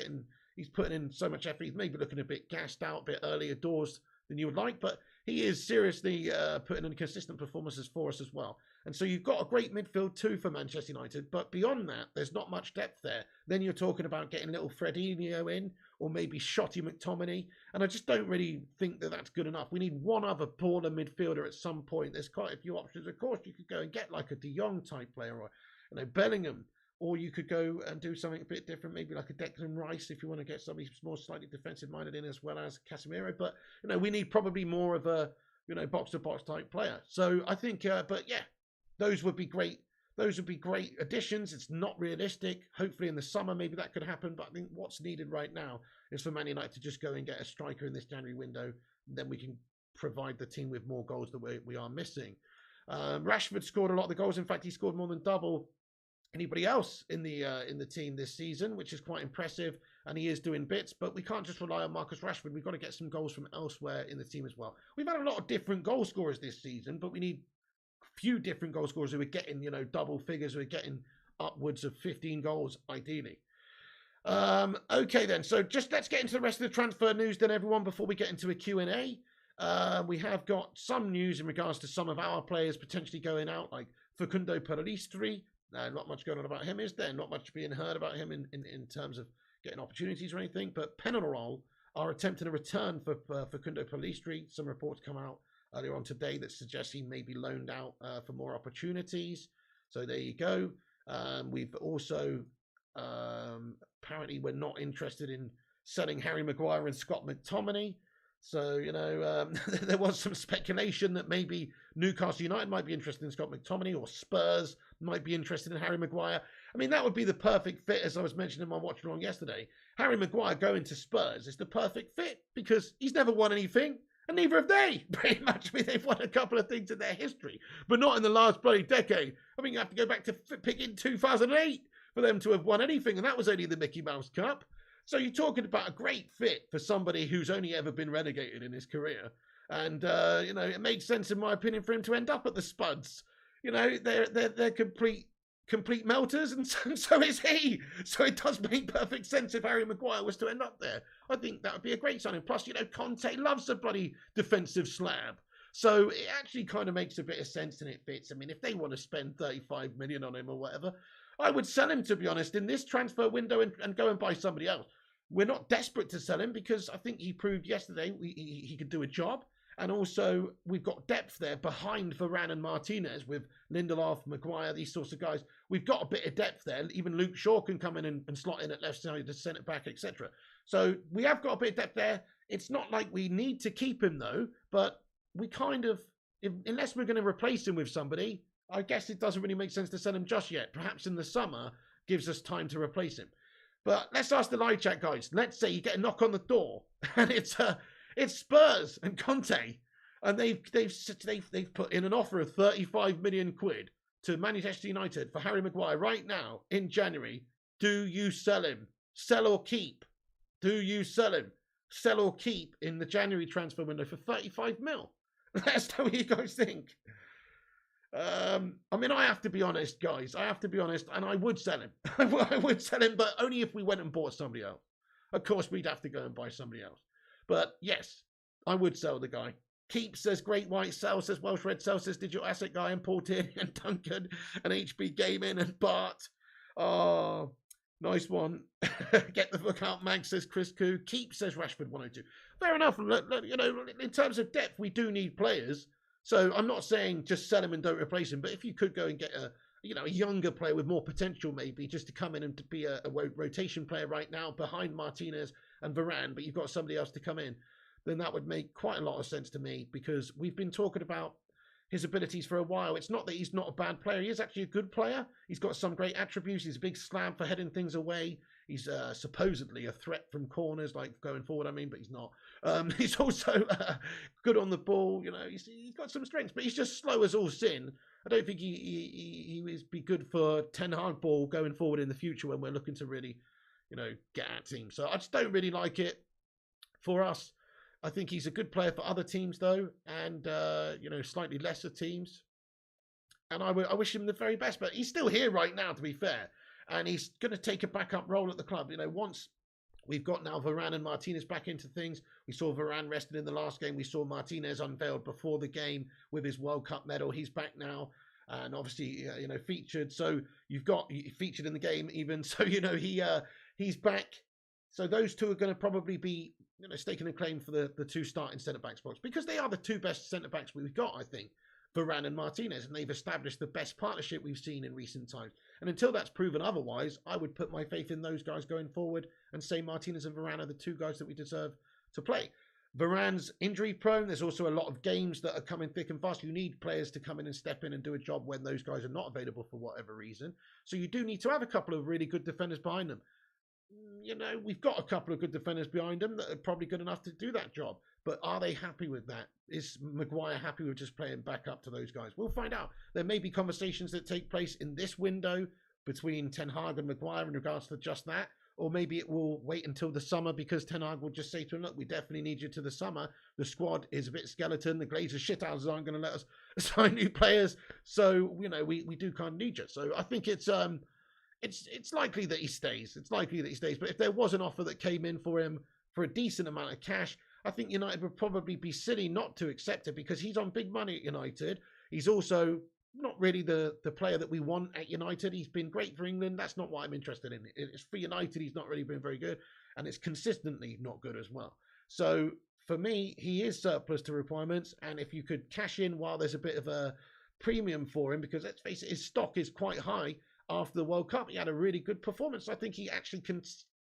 putting in so much effort. He's maybe looking a bit gassed out, a bit earlier doors than you would like, but he is seriously putting in consistent performances for us as well. And so you've got a great midfield too for Manchester United, but beyond that, there's not much depth there. Then you're talking about getting little Fredinho in, or maybe Shotty McTominay, and I just don't really think that that's good enough. We need one other baller midfielder at some point. There's quite a few options. Of course, you could go and get like a De Jong type player, or Bellingham, or you could go and do something a bit different, maybe like a Declan Rice if you want to get somebody more slightly defensive minded in, as well as Casemiro. But we need probably more of a box to box type player. So I think, but yeah. Those would be great. Those would be great additions. It's not realistic. Hopefully in the summer, maybe that could happen. But I think what's needed right now is for Man United to just go and get a striker in this January window. Then we can provide the team with more goals that we are missing. Rashford scored a lot of the goals. In fact, he scored more than double anybody else in the team this season, which is quite impressive. And he is doing bits. But we can't just rely on Marcus Rashford. We've got to get some goals from elsewhere in the team as well. We've had a lot of different goal scorers this season, but we need few different goal scorers who are getting, double figures, who are getting upwards of 15 goals, ideally. Okay, then. So just let's get into the rest of the transfer news then, everyone, before we get into a Q&A. We have got some news in regards to some of our players potentially going out, like Facundo Pellistri. Not much going on about him, is there? Not much being heard about him in terms of getting opportunities or anything. But Penarol are attempting a return for Facundo Pellistri. Some reports come out earlier on today that suggests he may be loaned out for more opportunities. So there you go. We've also, apparently we're not interested in selling Harry Maguire and Scott McTominay. So, there was some speculation that maybe Newcastle United might be interested in Scott McTominay, or Spurs might be interested in Harry Maguire. I mean, that would be the perfect fit, as I was mentioning in my watch along yesterday. Harry Maguire going to Spurs is the perfect fit because he's never won anything. And neither have they, pretty much. I mean, they've won a couple of things in their history, but not in the last bloody decade. I mean, you have to go back to picking 2008 for them to have won anything, and that was only the Mickey Mouse Cup. So you're talking about a great fit for somebody who's only ever been relegated in his career. And, it makes sense, in my opinion, for him to end up at the Spuds. They're complete melters, and so is he. So it does make perfect sense if Harry Maguire was to end up there. I think that would be a great signing. Plus, Conte loves a bloody defensive slab. So it actually kind of makes a bit of sense, and it fits. I mean, if they want to spend 35 million on him or whatever, I would sell him, to be honest, in this transfer window and go and buy somebody else. We're not desperate to sell him because I think he proved yesterday he could do a job. And also, we've got depth there behind Varane and Martinez with Lindelof, Maguire, these sorts of guys. We've got a bit of depth there. Even Luke Shaw can come in and slot in at left side to centre back, etc. So we have got a bit of depth there. It's not like we need to keep him, though. But we kind of, unless we're going to replace him with somebody, I guess it doesn't really make sense to sell him just yet. Perhaps in the summer gives us time to replace him. But let's ask the live chat, guys. Let's say you get a knock on the door and it's Spurs and Conte, and they've put in an offer of 35 million quid to Manchester United for Harry Maguire right now in January. Do you sell him? Sell or keep? Do you sell him? Sell or keep in the January transfer window for 35 mil? Let us know what you guys think. I mean, I have to be honest, guys. I have to be honest, and I would sell him. I would sell him, but only if we went and bought somebody else. Of course, we'd have to go and buy somebody else. But yes, I would sell the guy. Keep says Great White, Sell says Welsh Red, Sell says Digital Asset Guy, and Paul Tierney, and Duncan, and HB Gaming, and Bart. Oh, nice one. Get the book out, Mag says Chris Koo. Keep says Rashford 102. Fair enough. Look, in terms of depth, we do need players. So I'm not saying just sell him and don't replace him, but if you could go and get a younger player with more potential, maybe just to come in and to be a rotation player right now behind Martinez and Varane, but you've got somebody else to come in, then that would make quite a lot of sense to me, because we've been talking about his abilities for a while. It's not that he's not a bad player. He is actually a good player. He's got some great attributes. He's a big slam for heading things away. He's supposedly a threat from corners, like going forward, but he's not. He's also good on the ball. He's got some strengths, but he's just slow as all sin. I don't think he would be good for Ten Hag ball going forward in the future when we're looking to really, get at teams. So I just don't really like it for us. I think he's a good player for other teams, though, and, slightly lesser teams. And I wish him the very best, but he's still here right now, to be fair. And he's going to take a backup role at the club. Once we've got now Varane and Martinez back into things. We saw Varane rested in the last game. We saw Martinez unveiled before the game with his World Cup medal. He's back now. And obviously, featured. So you've got featured in the game even. So, he's back. So those two are going to probably be, staking a claim for the two starting centre-back spots, because they are the two best centre-backs we've got, I think, Varane and Martinez, and they've established the best partnership we've seen in recent times. And until that's proven otherwise, I would put my faith in those guys going forward and say Martinez and Varane are the two guys that we deserve to play. Varane's injury prone. There's also a lot of games that are coming thick and fast. You need players to come in and step in and do a job when those guys are not available for whatever reason. So you do need to have a couple of really good defenders behind them. We've got a couple of good defenders behind them that are probably good enough to do that job. But are they happy with that? Is Maguire happy with just playing back up to those guys? We'll find out. There may be conversations that take place in this window between Ten Hag and Maguire in regards to just that. Or maybe it will wait until the summer, because Ten Hag will just say to him, look, we definitely need you to the summer. The squad is a bit skeleton. The Glazers shithouses aren't going to let us sign new players. So, we do kind of need you. So I think it's likely that he stays. It's likely that he stays. But if there was an offer that came in for him for a decent amount of cash, I think United would probably be silly not to accept it, because he's on big money at United. He's also not really the player that we want at United. He's been great for England. That's not what I'm interested in. It's for United, he's not really been very good, and it's consistently not good as well. So for me, he is surplus to requirements, and if you could cash in while there's a bit of a premium for him, because let's face it, his stock is quite high after the World Cup. He had a really good performance. I think he actually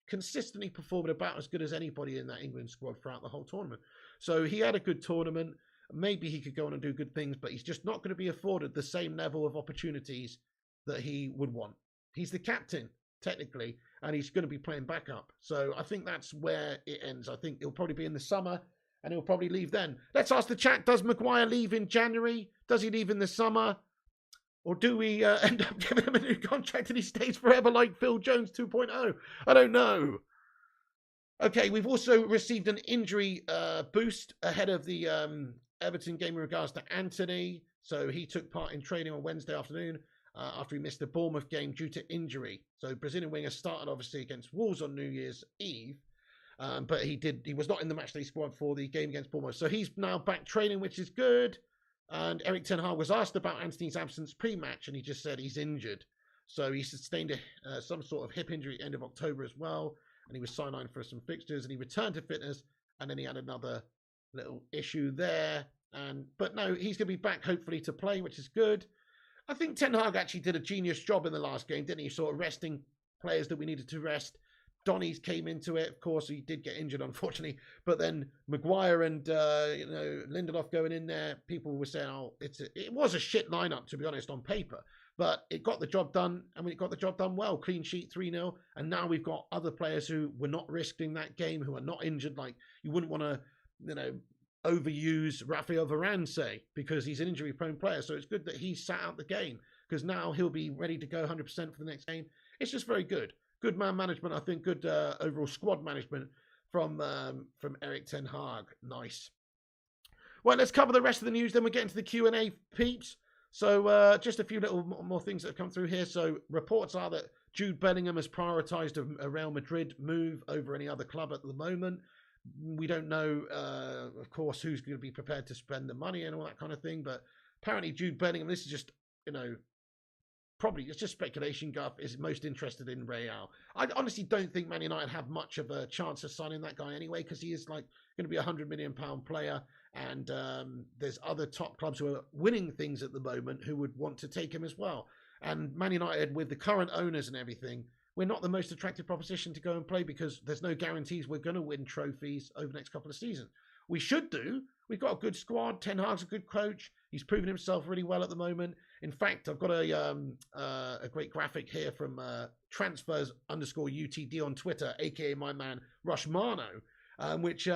consistently performed about as good as anybody in that England squad throughout the whole tournament. So he had a good tournament. Maybe he could go on and do good things, but he's just not going to be afforded the same level of opportunities that he would want. He's the captain, technically, and he's going to be playing backup. So I think that's where it ends. I think he'll probably be in the summer, and he'll probably leave then. Let's ask the chat, does Maguire leave in January? Does he leave in the summer? Or do we end up giving him a new contract and he stays forever like Phil Jones 2.0? I don't know. Okay, we've also received an injury boost ahead of the Everton game in regards to Anthony. So he took part in training on Wednesday afternoon after he missed the Bournemouth game due to injury. So Brazilian winger started obviously against Wolves on New Year's Eve. But he was not in the matchday squad for the game against Bournemouth. So he's now back training, which is good. And Erik Ten Hag was asked about Anthony's absence pre-match, and he just said he's injured. So he sustained some sort of hip injury at the end of October as well, and he was sidelined for some fixtures, and he returned to fitness, and then he had another little issue there. But no, he's going to be back hopefully to play, which is good. I think Ten Hag actually did a genius job in the last game, didn't he? Sort of resting players that we needed to rest. Donny's came into it. Of course, he did get injured, unfortunately. But then Maguire and Lindelof going in there, people were saying, "Oh, it was a shit lineup, to be honest, on paper." But it got the job done, and it got the job done well. Clean sheet, 3-0. And now we've got other players who were not risking that game, who are not injured. Like, you wouldn't want to, overuse Rafael Varane, say, because he's an injury-prone player. So it's good that he sat out the game, because now he'll be ready to go 100% for the next game. It's just very good. Good man management, I think. Good overall squad management from Erik Ten Hag. Nice. Well, let's cover the rest of the news. Then we'll get into the Q&A, peeps. So just a few little more things that have come through here. So reports are that Jude Bellingham has prioritised a Real Madrid move over any other club at the moment. We don't know, of course, who's going to be prepared to spend the money and all that kind of thing. But apparently Jude Bellingham, this is just, probably it's just speculation, Guff, is most interested in Real. I honestly don't think Man United have much of a chance of signing that guy anyway, because he is going to be £100 million player, and there's other top clubs who are winning things at the moment who would want to take him as well. And Man United, with the current owners and everything, we're not the most attractive proposition to go and play because there's no guarantees we're going to win trophies over the next couple of seasons. We should do. We've got a good squad. Ten Hag's a good coach. He's proven himself really well at the moment. In fact, I've got a great graphic here from transfers_UTD on Twitter, aka my man Rushmano, which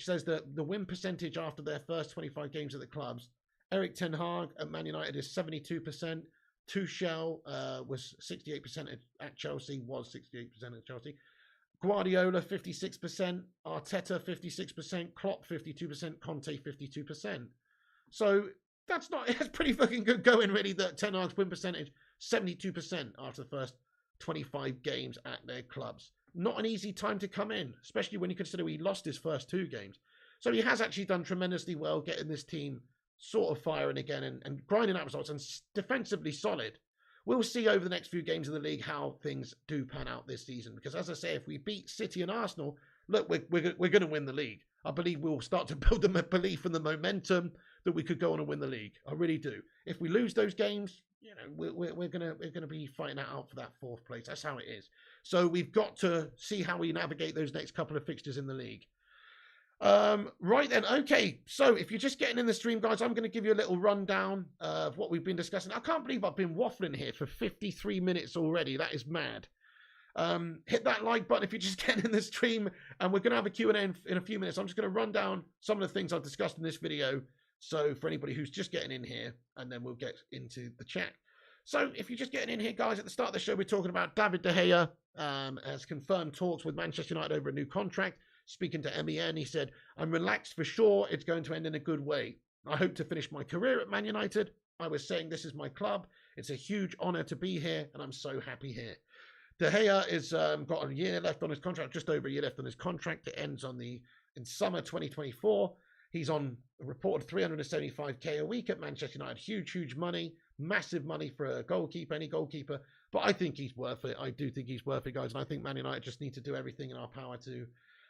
says that the win percentage after their first 25 games at the clubs, Eric Ten Hag at Man United is 72%. Tuchel was 68% at Chelsea, was 68% at Chelsea. Guardiola 56%, Arteta 56%, Klopp 52%, Conte 52%. So that's pretty fucking good going, really. That Ten Hag's win percentage 72% after the first 25 games at their clubs. Not an easy time to come in, especially when you consider he lost his first 2 games. So he has actually done tremendously well getting this team sort of firing again and grinding out results and defensively solid. We'll see over the next few games of the league how things do pan out this season. Because as I say, if we beat City and Arsenal, look, we're going to win the league. I believe we'll start to build the belief and the momentum that we could go on and win the league. I really do. If we lose those games, you know, we're gonna be fighting that out for that 4th place. That's how it is. So we've got to see how we navigate those next couple of fixtures in the league. Right then, okay, so if you're just getting in the stream, guys, I'm going to give you a little rundown of what we've been discussing. I can't believe I've been waffling here for 53 minutes already. That is mad. Hit that like button if you're just getting in the stream, and we're going to have a Q&A in a few minutes. I'm just going to run down some of the things I've discussed in this video, so for anybody who's just getting in here, and then we'll get into the chat. So if you're just getting in here, guys, at the start of the show, we're talking about David De Gea has confirmed talks with Manchester United over a new contract. Speaking to MEN, he said, "I'm relaxed for sure. It's going to end in a good way. I hope to finish my career at Man United. I was saying this is my club. It's a huge honour to be here, and I'm so happy here." De Gea is got a year left on his contract, just over a year left on his contract. It ends in summer 2024. He's on a reported 375k a week at Manchester United. Huge money, massive money for a goalkeeper, any goalkeeper. But I think he's worth it. I do think he's worth it, guys. And I think Man United just need to do everything in our power to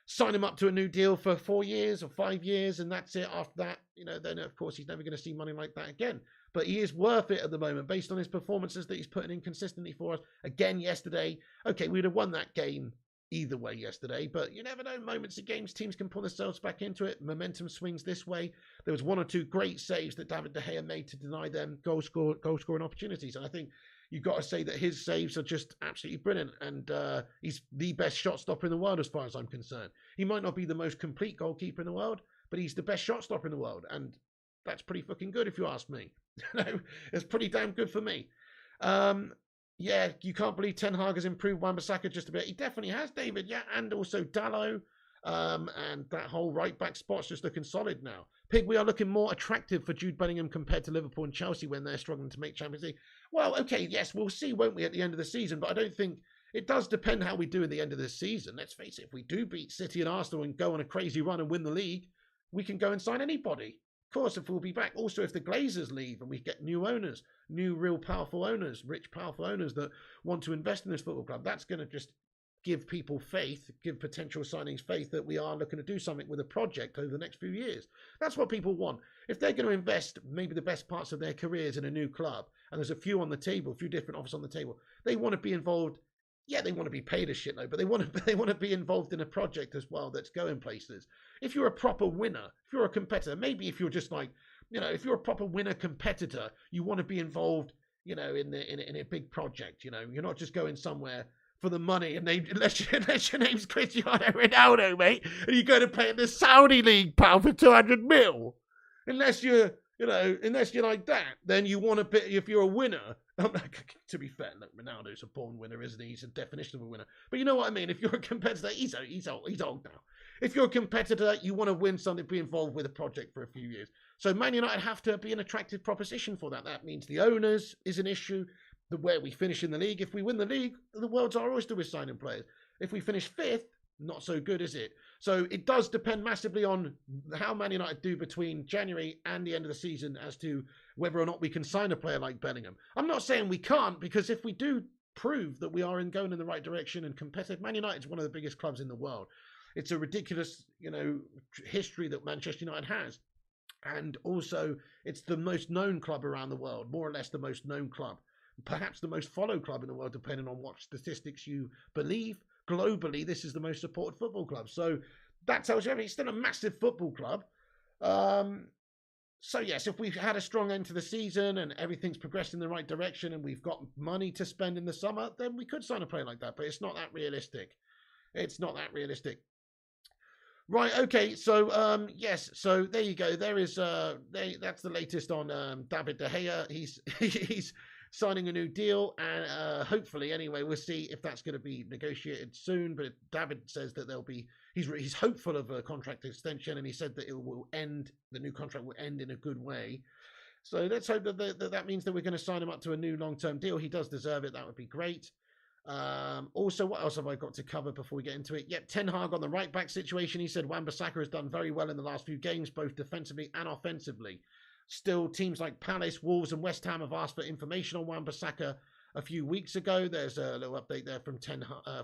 sign him up to a new deal for 4 years or 5 years, and that's it. After that, you know, then of course he's never going to see money like that again. But he is worth it at the moment based on his performances that he's putting in consistently for us. Again, yesterday, okay, we'd have won that game either way yesterday, but you never know. Moments of games, teams can pull themselves back into it. Momentum swings this way. There was 1 or 2 great saves that David De Gea made to deny them goal scoring opportunities, and I think you've got to say that his saves are just absolutely brilliant, and he's the best shot stopper in the world as far as I'm concerned. He might not be the most complete goalkeeper in the world, but he's the best shot stopper in the world, and that's pretty fucking good if you ask me. It's pretty damn good for me. Yeah, you can't believe Ten Hag has improved Wan-Bissaka just a bit. He definitely has, David, yeah, and also Dalot, and that whole right-back spot's just looking solid now. Pig, we are looking more attractive for Jude Bellingham compared to Liverpool and Chelsea when they're struggling to make Champions League. Well, okay, yes, we'll see, won't we, at the end of the season, but I don't think it does depend how we do at the end of this season. Let's face it, if we do beat City and Arsenal and go on a crazy run and win the league, we can go and sign anybody. Of course, if we'll be back. Also, if the Glazers leave and we get new owners, new real powerful owners, rich powerful owners that want to invest in this football club, that's going to just give people faith, give potential signings faith that we are looking to do something with a project over the next few years. That's what people want. If they're going to invest maybe the best parts of their careers in a new club, and there's a few on the table, a few different offers on the table, they want to be involved. Yeah, they want to be paid a shitload, but they want to be involved in a project as well that's going places. If you're a proper winner, if you're a competitor, maybe if you're just like, you know, if you're a proper winner competitor, you want to be involved, you know, in a big project. You know, you're not just going somewhere for the money, and unless your name's Cristiano Ronaldo, mate, and you're going to play in the Saudi League, pal, for 200 mil. Unless you're like that, then you want to be, if you're a winner. To be fair, look, Ronaldo's a born winner, isn't he? He's a definition of a winner. But you know what I mean? If you're a competitor, he's old now. If you're a competitor, you want to win something, be involved with a project for a few years. So Man United have to be an attractive proposition for that. That means the owners is an issue, where we finish in the league. If we win the league, the world's our oyster with signing players. If we finish 5th, not so good, is it? So it does depend massively on how Man United do between January and the end of the season as to whether or not we can sign a player like Bellingham. I'm not saying we can't, because if we do prove that we are going in the right direction and competitive, Man United is one of the biggest clubs in the world. It's a ridiculous, you know, history that Manchester United has. And also, it's the most known club around the world, more or less the most known club. perhaps the most followed club in the world, depending on what statistics you believe. Globally, this is the most supported football club. So that tells you everything. It's still a massive football club. So yes, if we've had a strong end to the season and everything's progressed in the right direction and we've got money to spend in the summer, then we could sign a player like that. But it's not that realistic. It's not that realistic. Right, okay, so yes, so there you go. There is that's the latest on David De Gea. He's signing a new deal, and hopefully, anyway, we'll see if that's going to be negotiated soon. But David says that he's hopeful of a contract extension, and he said that the new contract will end in a good way. So let's hope that means that we're going to sign him up to a new long-term deal. He does deserve it. That would be great. Also, what else have I got to cover before we get into it? Yep, Ten Hag on the right back situation. He said Wan-Bissaka has done very well in the last few games, both defensively and offensively. Still, teams like Palace, Wolves and West Ham have asked for information on Wan-Bissaka a few weeks ago. There's a little update there from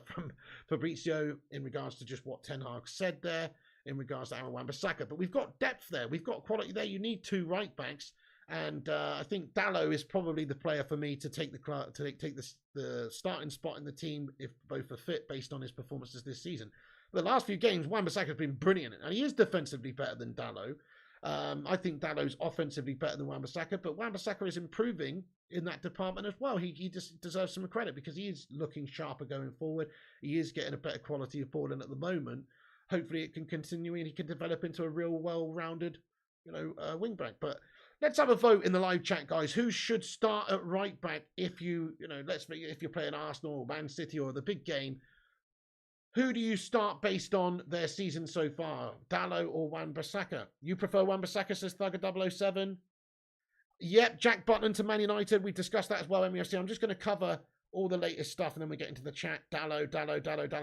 from Fabrizio in regards to just what Ten Hag said there in regards to Aaron Wan-Bissaka. But we've got depth there. We've got quality there. You need two right backs. And I think Dalot is probably the player for me to take the starting spot in the team if both are fit based on his performances this season. But the last few games, Wan-Bissaka has been brilliant, and he is defensively better than Dalot. I think Dalot's offensively better than Wan-Bissaka, but Wan-Bissaka is improving in that department as well. He just deserves some credit because he is looking sharper going forward. He is getting a better quality of ball in at the moment. Hopefully, it can continue and he can develop into a real well-rounded, wing back. But let's have a vote in the live chat, guys. Who should start at right back if if you're playing Arsenal or Man City or the big game? Who do you start based on their season so far? Dalot or Wan-Bissaka? You prefer Wan-Bissaka, says Thugger007. Yep, Jack Butland to Man United. We discussed that as well, MUFC. I'm just going to cover all the latest stuff and then we get into the chat. Dalot,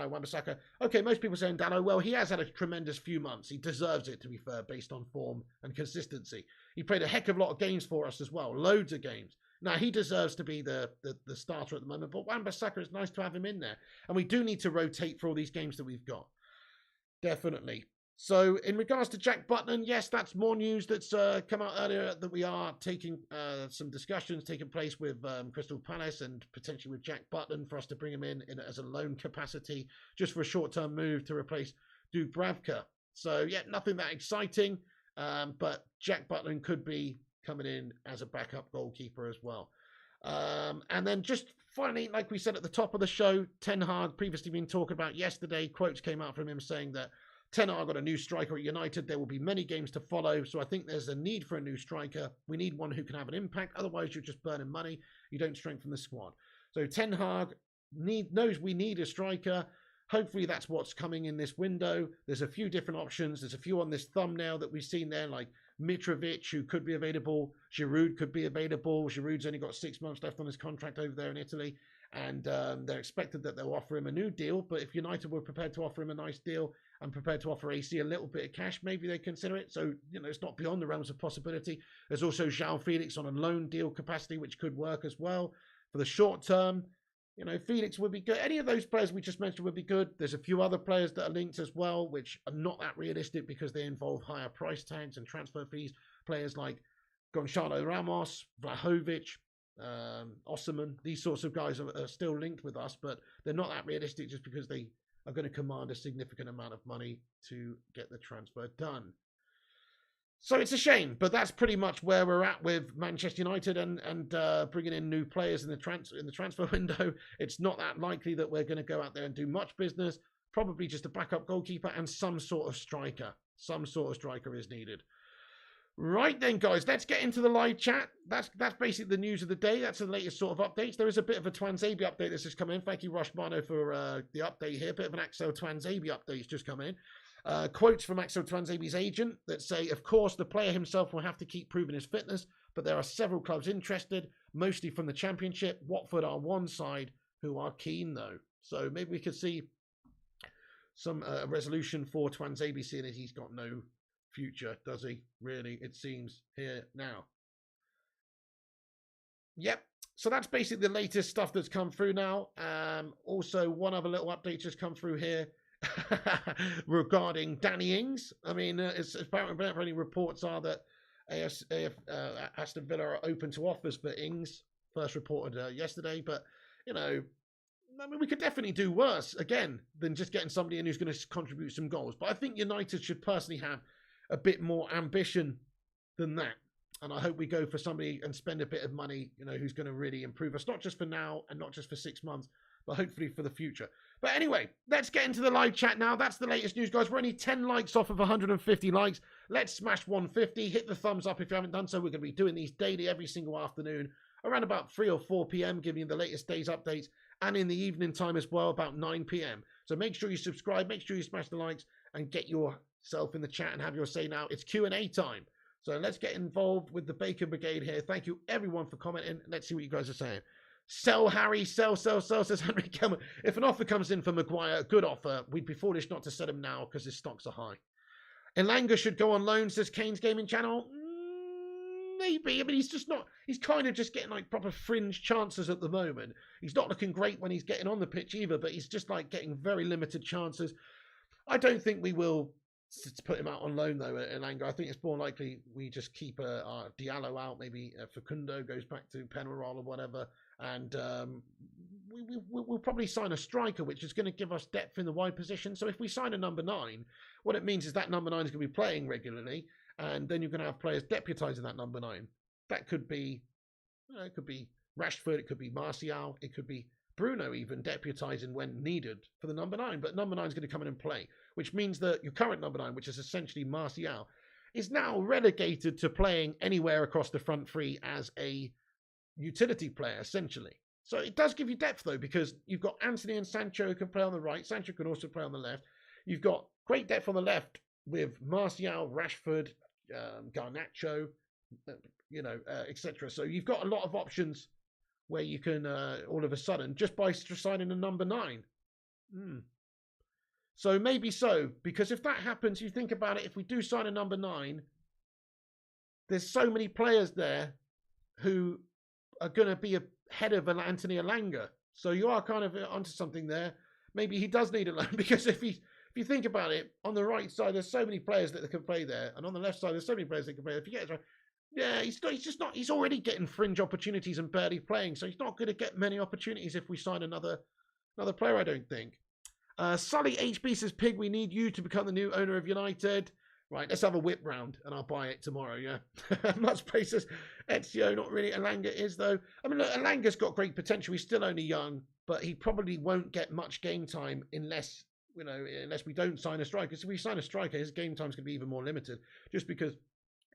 Wan-Bissaka. Okay, most people saying Dalot. Well, he has had a tremendous few months. He deserves it, to be fair, based on form and consistency. He played a heck of a lot of games for us as well. Loads of games. Now, he deserves to be the starter at the moment, but Wan-Bissaka, it's nice to have him in there. And we do need to rotate for all these games that we've got. Definitely. So, in regards to Jack Butland, yes, that's more news that's come out earlier that we are taking some discussions taking place with Crystal Palace and potentially with Jack Butland for us to bring him in as a loan capacity just for a short-term move to replace Dubravka. So, yeah, nothing that exciting, but Jack Butland could be coming in as a backup goalkeeper as well. And then just finally, like we said at the top of the show, Ten Hag previously been talking about yesterday, quotes came out from him saying that Ten Hag got a new striker at United. There will be many games to follow. So I think there's a need for a new striker. We need one who can have an impact. Otherwise, you're just burning money. You don't strengthen the squad. So Ten Hag knows we need a striker. Hopefully that's what's coming in this window. There's a few different options. There's a few on this thumbnail that we've seen there, like Mitrovic, who could be available. Giroud could be available. Giroud's only got 6 months left on his contract over there in Italy. And they're expected that they'll offer him a new deal. But if United were prepared to offer him a nice deal and prepared to offer AC a little bit of cash, maybe they consider it. So, it's not beyond the realms of possibility. There's also João Felix on a loan deal capacity, which could work as well. For the short term, Felix would be good. Any of those players we just mentioned would be good. There's a few other players that are linked as well, which are not that realistic because they involve higher price tags and transfer fees. Players like Gonçalo Ramos, Vlahovic, Osimhen, these sorts of guys are still linked with us, but they're not that realistic just because they are going to command a significant amount of money to get the transfer done. So it's a shame, but that's pretty much where we're at with Manchester United and bringing in new players in the transfer window. It's not that likely that we're going to go out there and do much business. Probably just a backup goalkeeper and some sort of striker. Some sort of striker is needed. Right then, guys, let's get into the live chat. That's basically the news of the day. That's the latest sort of updates. There is a bit of a Twanzebe update that's just come in. Thank you, Roshmano, for the update here. A bit of an Axel Twanzebe update has just come in. Quotes from Axel Twanzebe's agent that say, of course, the player himself will have to keep proving his fitness, but there are several clubs interested, mostly from the Championship. Watford are one side who are keen, though. So maybe we could see some resolution for Twanzebe, seeing as he's got no future, does he? Really, it seems here now. Yep. So that's basically the latest stuff that's come through now. Also, one other little update just come through here regarding Danny Ings. I mean, it's apparently reports are that Aston Villa are open to offers for Ings. first reported yesterday. But, you know, I mean, we could definitely do worse, again, than just getting somebody in who's going to contribute some goals. But I think United should personally have a bit more ambition than that. And I hope we go for somebody and spend a bit of money, you know, who's going to really improve us, not just for now and not just for 6 months, but hopefully for the future. But anyway, let's get into the live chat now. That's the latest news, guys. We're only 10 likes off of 150 likes. Let's smash 150. Hit the thumbs up if you haven't done so. We're going to be doing these daily every single afternoon around about 3 or 4 p.m., giving you the latest day's updates, and in the evening time as well, about 9 p.m. So make sure you subscribe, make sure you smash the likes, and get yourself in the chat and have your say now. It's Q&A time. So let's get involved with the Bacon Brigade here. Thank you, everyone, for commenting. Let's see what you guys are saying. Sell, Harry. Sell, says Henry Cameron. If an offer comes in for Maguire, a good offer, we'd be foolish not to sell him now because his stocks are high. Elanga should go on loan, says Kane's Gaming Channel. Maybe. I mean, he's kind of just getting like proper fringe chances at the moment. He's not looking great when he's getting on the pitch either, but he's just like getting very limited chances. I don't think we will put him out on loan, though, Elanga. I think it's more likely we just keep Diallo out. Maybe Facundo goes back to Penarol or whatever. And we'll probably sign a striker, which is going to give us depth in the wide position. So if we sign a number 9, what it means is that number 9 is going to be playing regularly. And then you're going to have players deputising that number 9. That could be, it could be Rashford, it could be Martial, it could be Bruno even deputising when needed for the number 9. But number 9 is going to come in and play, which means that your current number 9, which is essentially Martial, is now relegated to playing anywhere across the front three as a utility player, essentially. So it does give you depth, though, because you've got Anthony and Sancho who can play on the right. Sancho can also play on the left. You've got great depth on the left with Martial, Rashford, Garnacho, etc. So you've got a lot of options where you can, all of a sudden, just by signing a number 9. So maybe so, because if that happens, you think about it, if we do sign a number 9, there's so many players there who are going to be ahead of Anthony Elanga. So you are kind of onto something there. Maybe he does need a loan, because if you think about it, on the right side, there's so many players that can play there. And on the left side, there's so many players that can play there. If you get it right, yeah, he's already getting fringe opportunities and barely playing. So he's not going to get many opportunities if we sign another player, I don't think. Sully HB says, Pig, we need you to become the new owner of United. Right, let's have a whip round and I'll buy it tomorrow, yeah. Much Space says, Ezio, not really. Elanga is, though. I mean, look, Elanga's got great potential. He's still only young, but he probably won't get much game time unless we don't sign a striker. So if we sign a striker, his game time's going to be even more limited, just because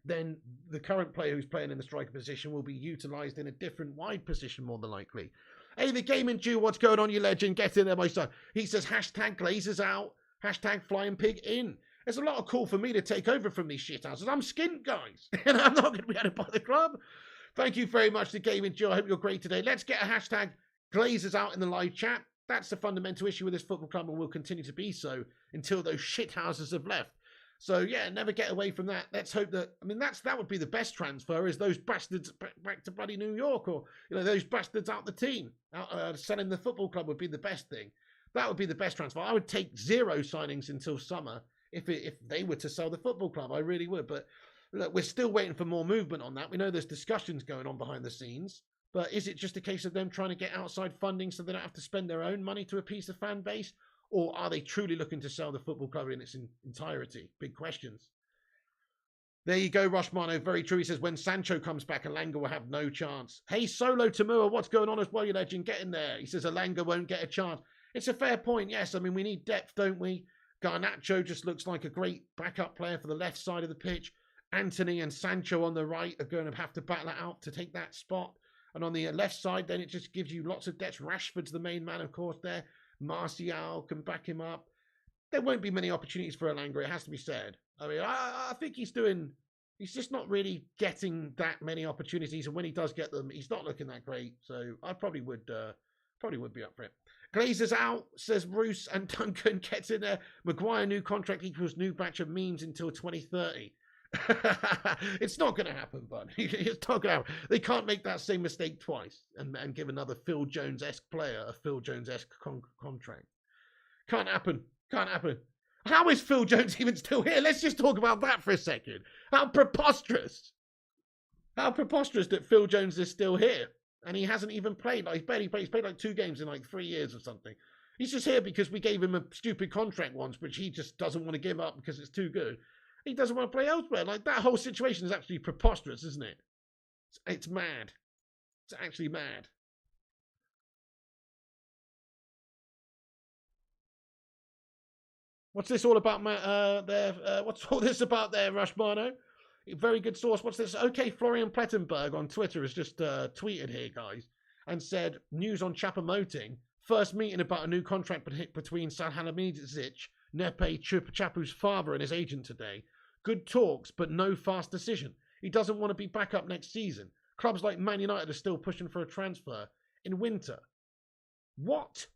then the current player who's playing in the striker position will be utilised in a different wide position, more than likely. Hey, the Gaming Jew, what's going on, you legend? Get in there, my son. He says, hashtag Glazers out, hashtag Flying Pig in. There's a lot of call for me to take over from these shithouses. I'm skint, guys. And I'm not going to be able to buy the club. Thank you very much, the Gaming Jew. I hope you're great today. Let's get a hashtag Glazers out in the live chat. That's the fundamental issue with this football club and will continue to be so until those shithouses have left. So, yeah, never get away from that. Let's hope that, I mean, that would be the best transfer, is those bastards back to bloody New York, or, those bastards out the team. Selling the football club would be the best thing. That would be the best transfer. I would take 0 signings until summer if they were to sell the football club. I really would. But look, we're still waiting for more movement on that. We know there's discussions going on behind the scenes. But is it just a case of them trying to get outside funding so they don't have to spend their own money to appease the fan base? Or are they truly looking to sell the football club in its entirety? Big questions. There you go, Rushmano. Very true. He says, when Sancho comes back, Elanga will have no chance. Hey, Solo Tamura, what's going on as well, you legend? Get in there. He says, Elanga won't get a chance. It's a fair point, yes. I mean, we need depth, don't we? Garnacho just looks like a great backup player for the left side of the pitch. Anthony and Sancho on the right are going to have to battle it out to take that spot. And on the left side, then it just gives you lots of depth. Rashford's the main man, of course, there. Martial can back him up. There won't be many opportunities for Elanga, it has to be said. I mean, I think he's just not really getting that many opportunities. And when he does get them, he's not looking that great. So I probably would be up for it. Glazers out, says Roos, and Duncan gets in there. Maguire new contract equals new batch of memes until 2030. It's not going to happen, bud. It's not going to happen. They can't make that same mistake twice and give another Phil Jones-esque player a Phil Jones-esque contract. Can't happen. Can't happen. How is Phil Jones even still here? Let's just talk about that for a second. How preposterous. How preposterous that Phil Jones is still here. And he hasn't even played. Like, he's barely played. He's played like 2 games in like 3 years or something. He's just here because we gave him a stupid contract once, which he just doesn't want to give up because it's too good. He doesn't want to play elsewhere. Like, that whole situation is actually preposterous, isn't it? It's mad. It's actually mad. What's this all about, Matt? What's all this about there, Rushmano? Very good source. What's this? Okay, Florian Plettenberg on Twitter has just tweeted here, guys, and said, news on Chapomoting. First meeting about a new contract between Salhanovic, Nepe Chapu's father, and his agent today. Good talks, but no fast decision. He doesn't want to be back up next season. Clubs like Man United are still pushing for a transfer in winter. What?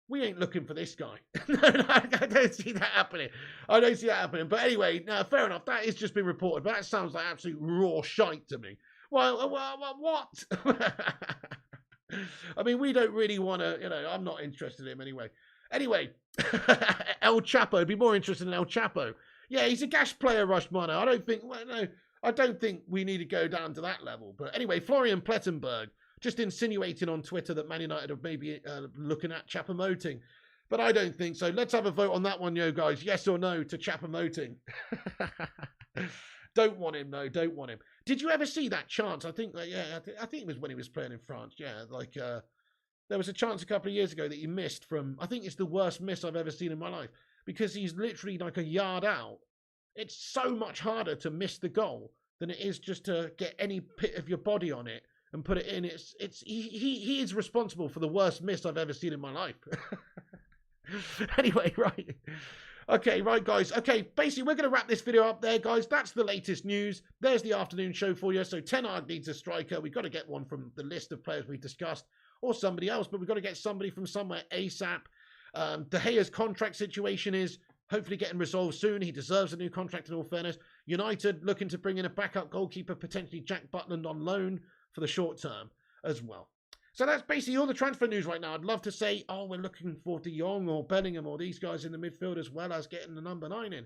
We ain't looking for this guy. No, I don't see that happening. I don't see that happening. But anyway, no, fair enough. That has just been reported. But that sounds like absolute raw shite to me. Well, what? I mean, we don't really want to, I'm not interested in him anyway. Anyway, El Chapo. I'd be more interested in El Chapo. Yeah, he's a gash player, Rushmano. I don't think we need to go down to that level. But anyway, Florian Plettenberg just insinuating on Twitter that Man United are maybe looking at Chapomoting. But I don't think so. Let's have a vote on that one, guys. Yes or no to Chapomoting? Don't want him, no. Don't want him. Did you ever see that chance? I think it was when he was playing in France. Yeah, there was a chance a couple of years ago that he missed from, I think it's the worst miss I've ever seen in my life, because he's literally like a yard out. It's so much harder to miss the goal than it is just to get any bit of your body on it and put it in. He is responsible for the worst miss I've ever seen in my life. Anyway, right. Okay, right, guys. Okay, basically, we're going to wrap this video up there, guys. That's the latest news. There's the afternoon show for you. So, Ten Hag needs a striker. We've got to get one from the list of players we've discussed, or somebody else, but we've got to get somebody from somewhere ASAP. De Gea's contract situation is hopefully getting resolved soon. He deserves a new contract, in all fairness. United looking to bring in a backup goalkeeper, potentially Jack Butland on loan for the short term as well. So that's basically all the transfer news right now. I'd love to say, we're looking for De Jong or Bellingham or these guys in the midfield, as well as getting the number 9 in.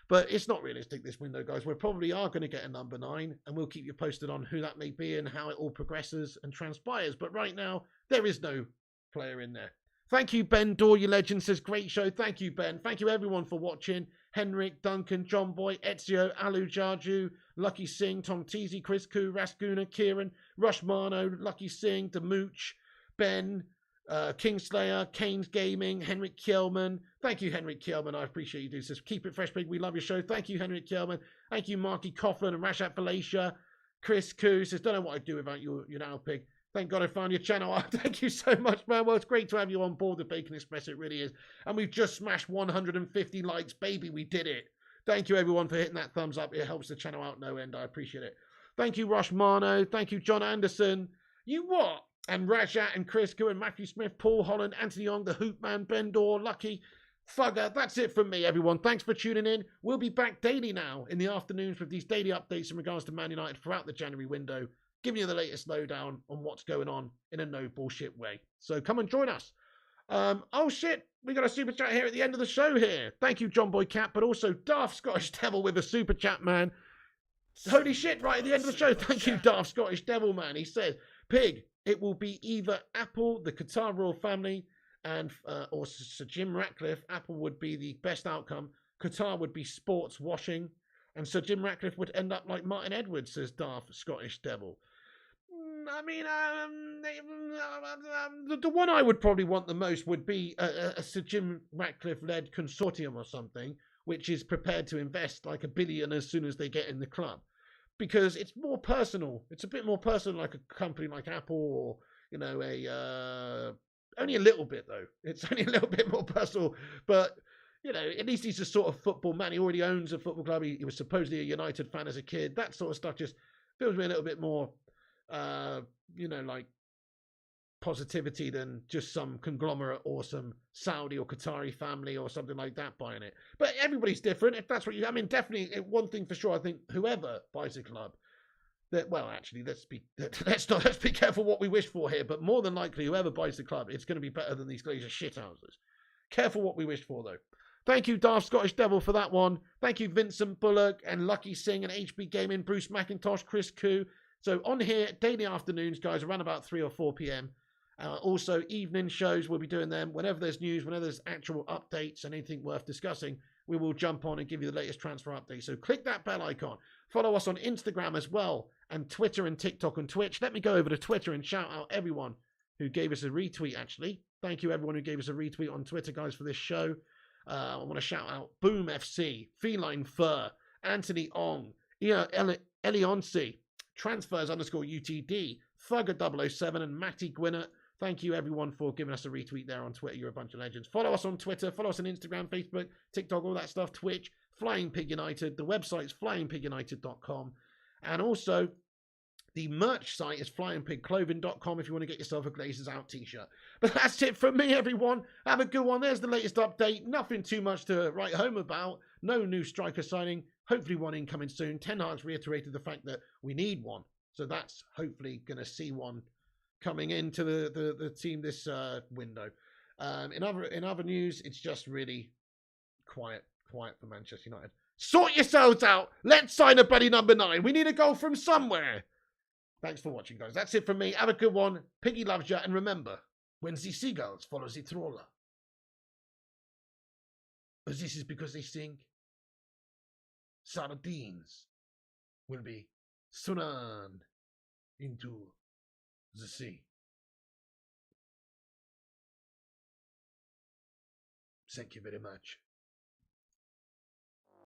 But it's not realistic this window, guys. We probably are going to get a number 9, and we'll keep you posted on who that may be and how it all progresses and transpires. But right now, there is no player in there. Thank you, Ben Dor, you legend, says, great show. Thank you, Ben. Thank you, everyone, for watching. Henrik, Duncan, John Boy, Ezio, Alu Jaju, Lucky Singh, Tom Teasy, Chris Koo, Rasguna, Kieran, Rushmano, Lucky Singh, Demooch, Ben, Kingslayer, Kane's Gaming, Henrik Kielman. Thank you, Henrik Kielman. I appreciate you do this. Keep it fresh, big. We love your show. Thank you, Henrik Kielman. Thank you, Marky Coughlin and Rashat Felicia. Chris Koo says, don't know what I'd do without you, now, pig. Thank God I found your channel. Thank you so much, man. Well, it's great to have you on board the Bacon Express. It really is. And we've just smashed 150 likes. Baby, we did it. Thank you, everyone, for hitting that thumbs up. It helps the channel out no end. I appreciate it. Thank you, Rosh Marno. Thank you, John Anderson. You what? And Rajat and Chris Koo and Matthew Smith, Paul Holland, Anthony Young, the Hoop Man, Ben Dor, Lucky, Fugger. That's it from me, everyone. Thanks for tuning in. We'll be back daily now in the afternoons with these daily updates in regards to Man United throughout the January window, giving you the latest lowdown on what's going on in a no bullshit way. So come and join us. Oh shit, we got a super chat here at the end of the show here. Thank you, John Boy Cat, but also Daft Scottish Devil with a super chat, man. Holy shit, right at the end of the show. Thank you, Daft Scottish Devil, man. He says, Pig, it will be either Apple, the Qatar royal family, and or Sir Jim Ratcliffe. Apple would be the best outcome. Qatar would be sports washing, and Sir Jim Ratcliffe would end up like Martin Edwards, says Daft Scottish Devil. I mean, the one I would probably want the most would be a Sir Jim Ratcliffe-led consortium or something, which is prepared to invest like $1 billion as soon as they get in the club, because it's more personal. It's a bit more personal, like a company like Apple, or only a little bit though. It's only a little bit more personal, but at least he's a sort of football man. He already owns a football club. He was supposedly a United fan as a kid. That sort of stuff just feels me a little bit more. Like positivity than just some conglomerate or some Saudi or Qatari family or something like that buying it. But everybody's different. If that's what definitely one thing for sure. I think whoever buys a club, actually, let's be careful what we wish for here. But more than likely, whoever buys the club, it's going to be better than these Glazer shithouses. Careful what we wish for, though. Thank you, Daft Scottish Devil, for that one. Thank you, Vincent Bullock and Lucky Singh and HB Gaming, Bruce McIntosh, Chris Koo, So on here, daily afternoons, guys, around about 3 or 4 p.m. Also, evening shows, we'll be doing them. Whenever there's news, whenever there's actual updates and anything worth discussing, we will jump on and give you the latest transfer updates. So click that bell icon. Follow us on Instagram as well, and Twitter and TikTok and Twitch. Let me go over to Twitter and shout out everyone who gave us a retweet, actually. Thank you, everyone who gave us a retweet on Twitter, guys, for this show. I want to shout out Boom FC, Feline Fur, Anthony Ong, Elionci, Transfers_UTD, Thugger007, and Matty Gwinnett. Thank you, everyone, for giving us a retweet there on Twitter. You're a bunch of legends. Follow us on Twitter. Follow us on Instagram, Facebook, TikTok, all that stuff. Twitch, Flying Pig United. The website's flyingpigunited.com. And also, the merch site is flyingpigclothing.com if you want to get yourself a Glazers Out t-shirt. But that's it from me, everyone. Have a good one. There's the latest update. Nothing too much to write home about. No new striker signing. Hopefully one incoming soon. Ten Hag's reiterated the fact that we need one. So that's hopefully going to see one coming into the team this window. In other news, it's just really quiet for Manchester United. Sort yourselves out. Let's sign a buddy number 9. We need a goal from somewhere. Thanks for watching, guys. That's it from me. Have a good one. Piggy loves you. And remember, when the seagulls follow the trawler, this is because they think sardines will be thrown into the sea. Thank you very much.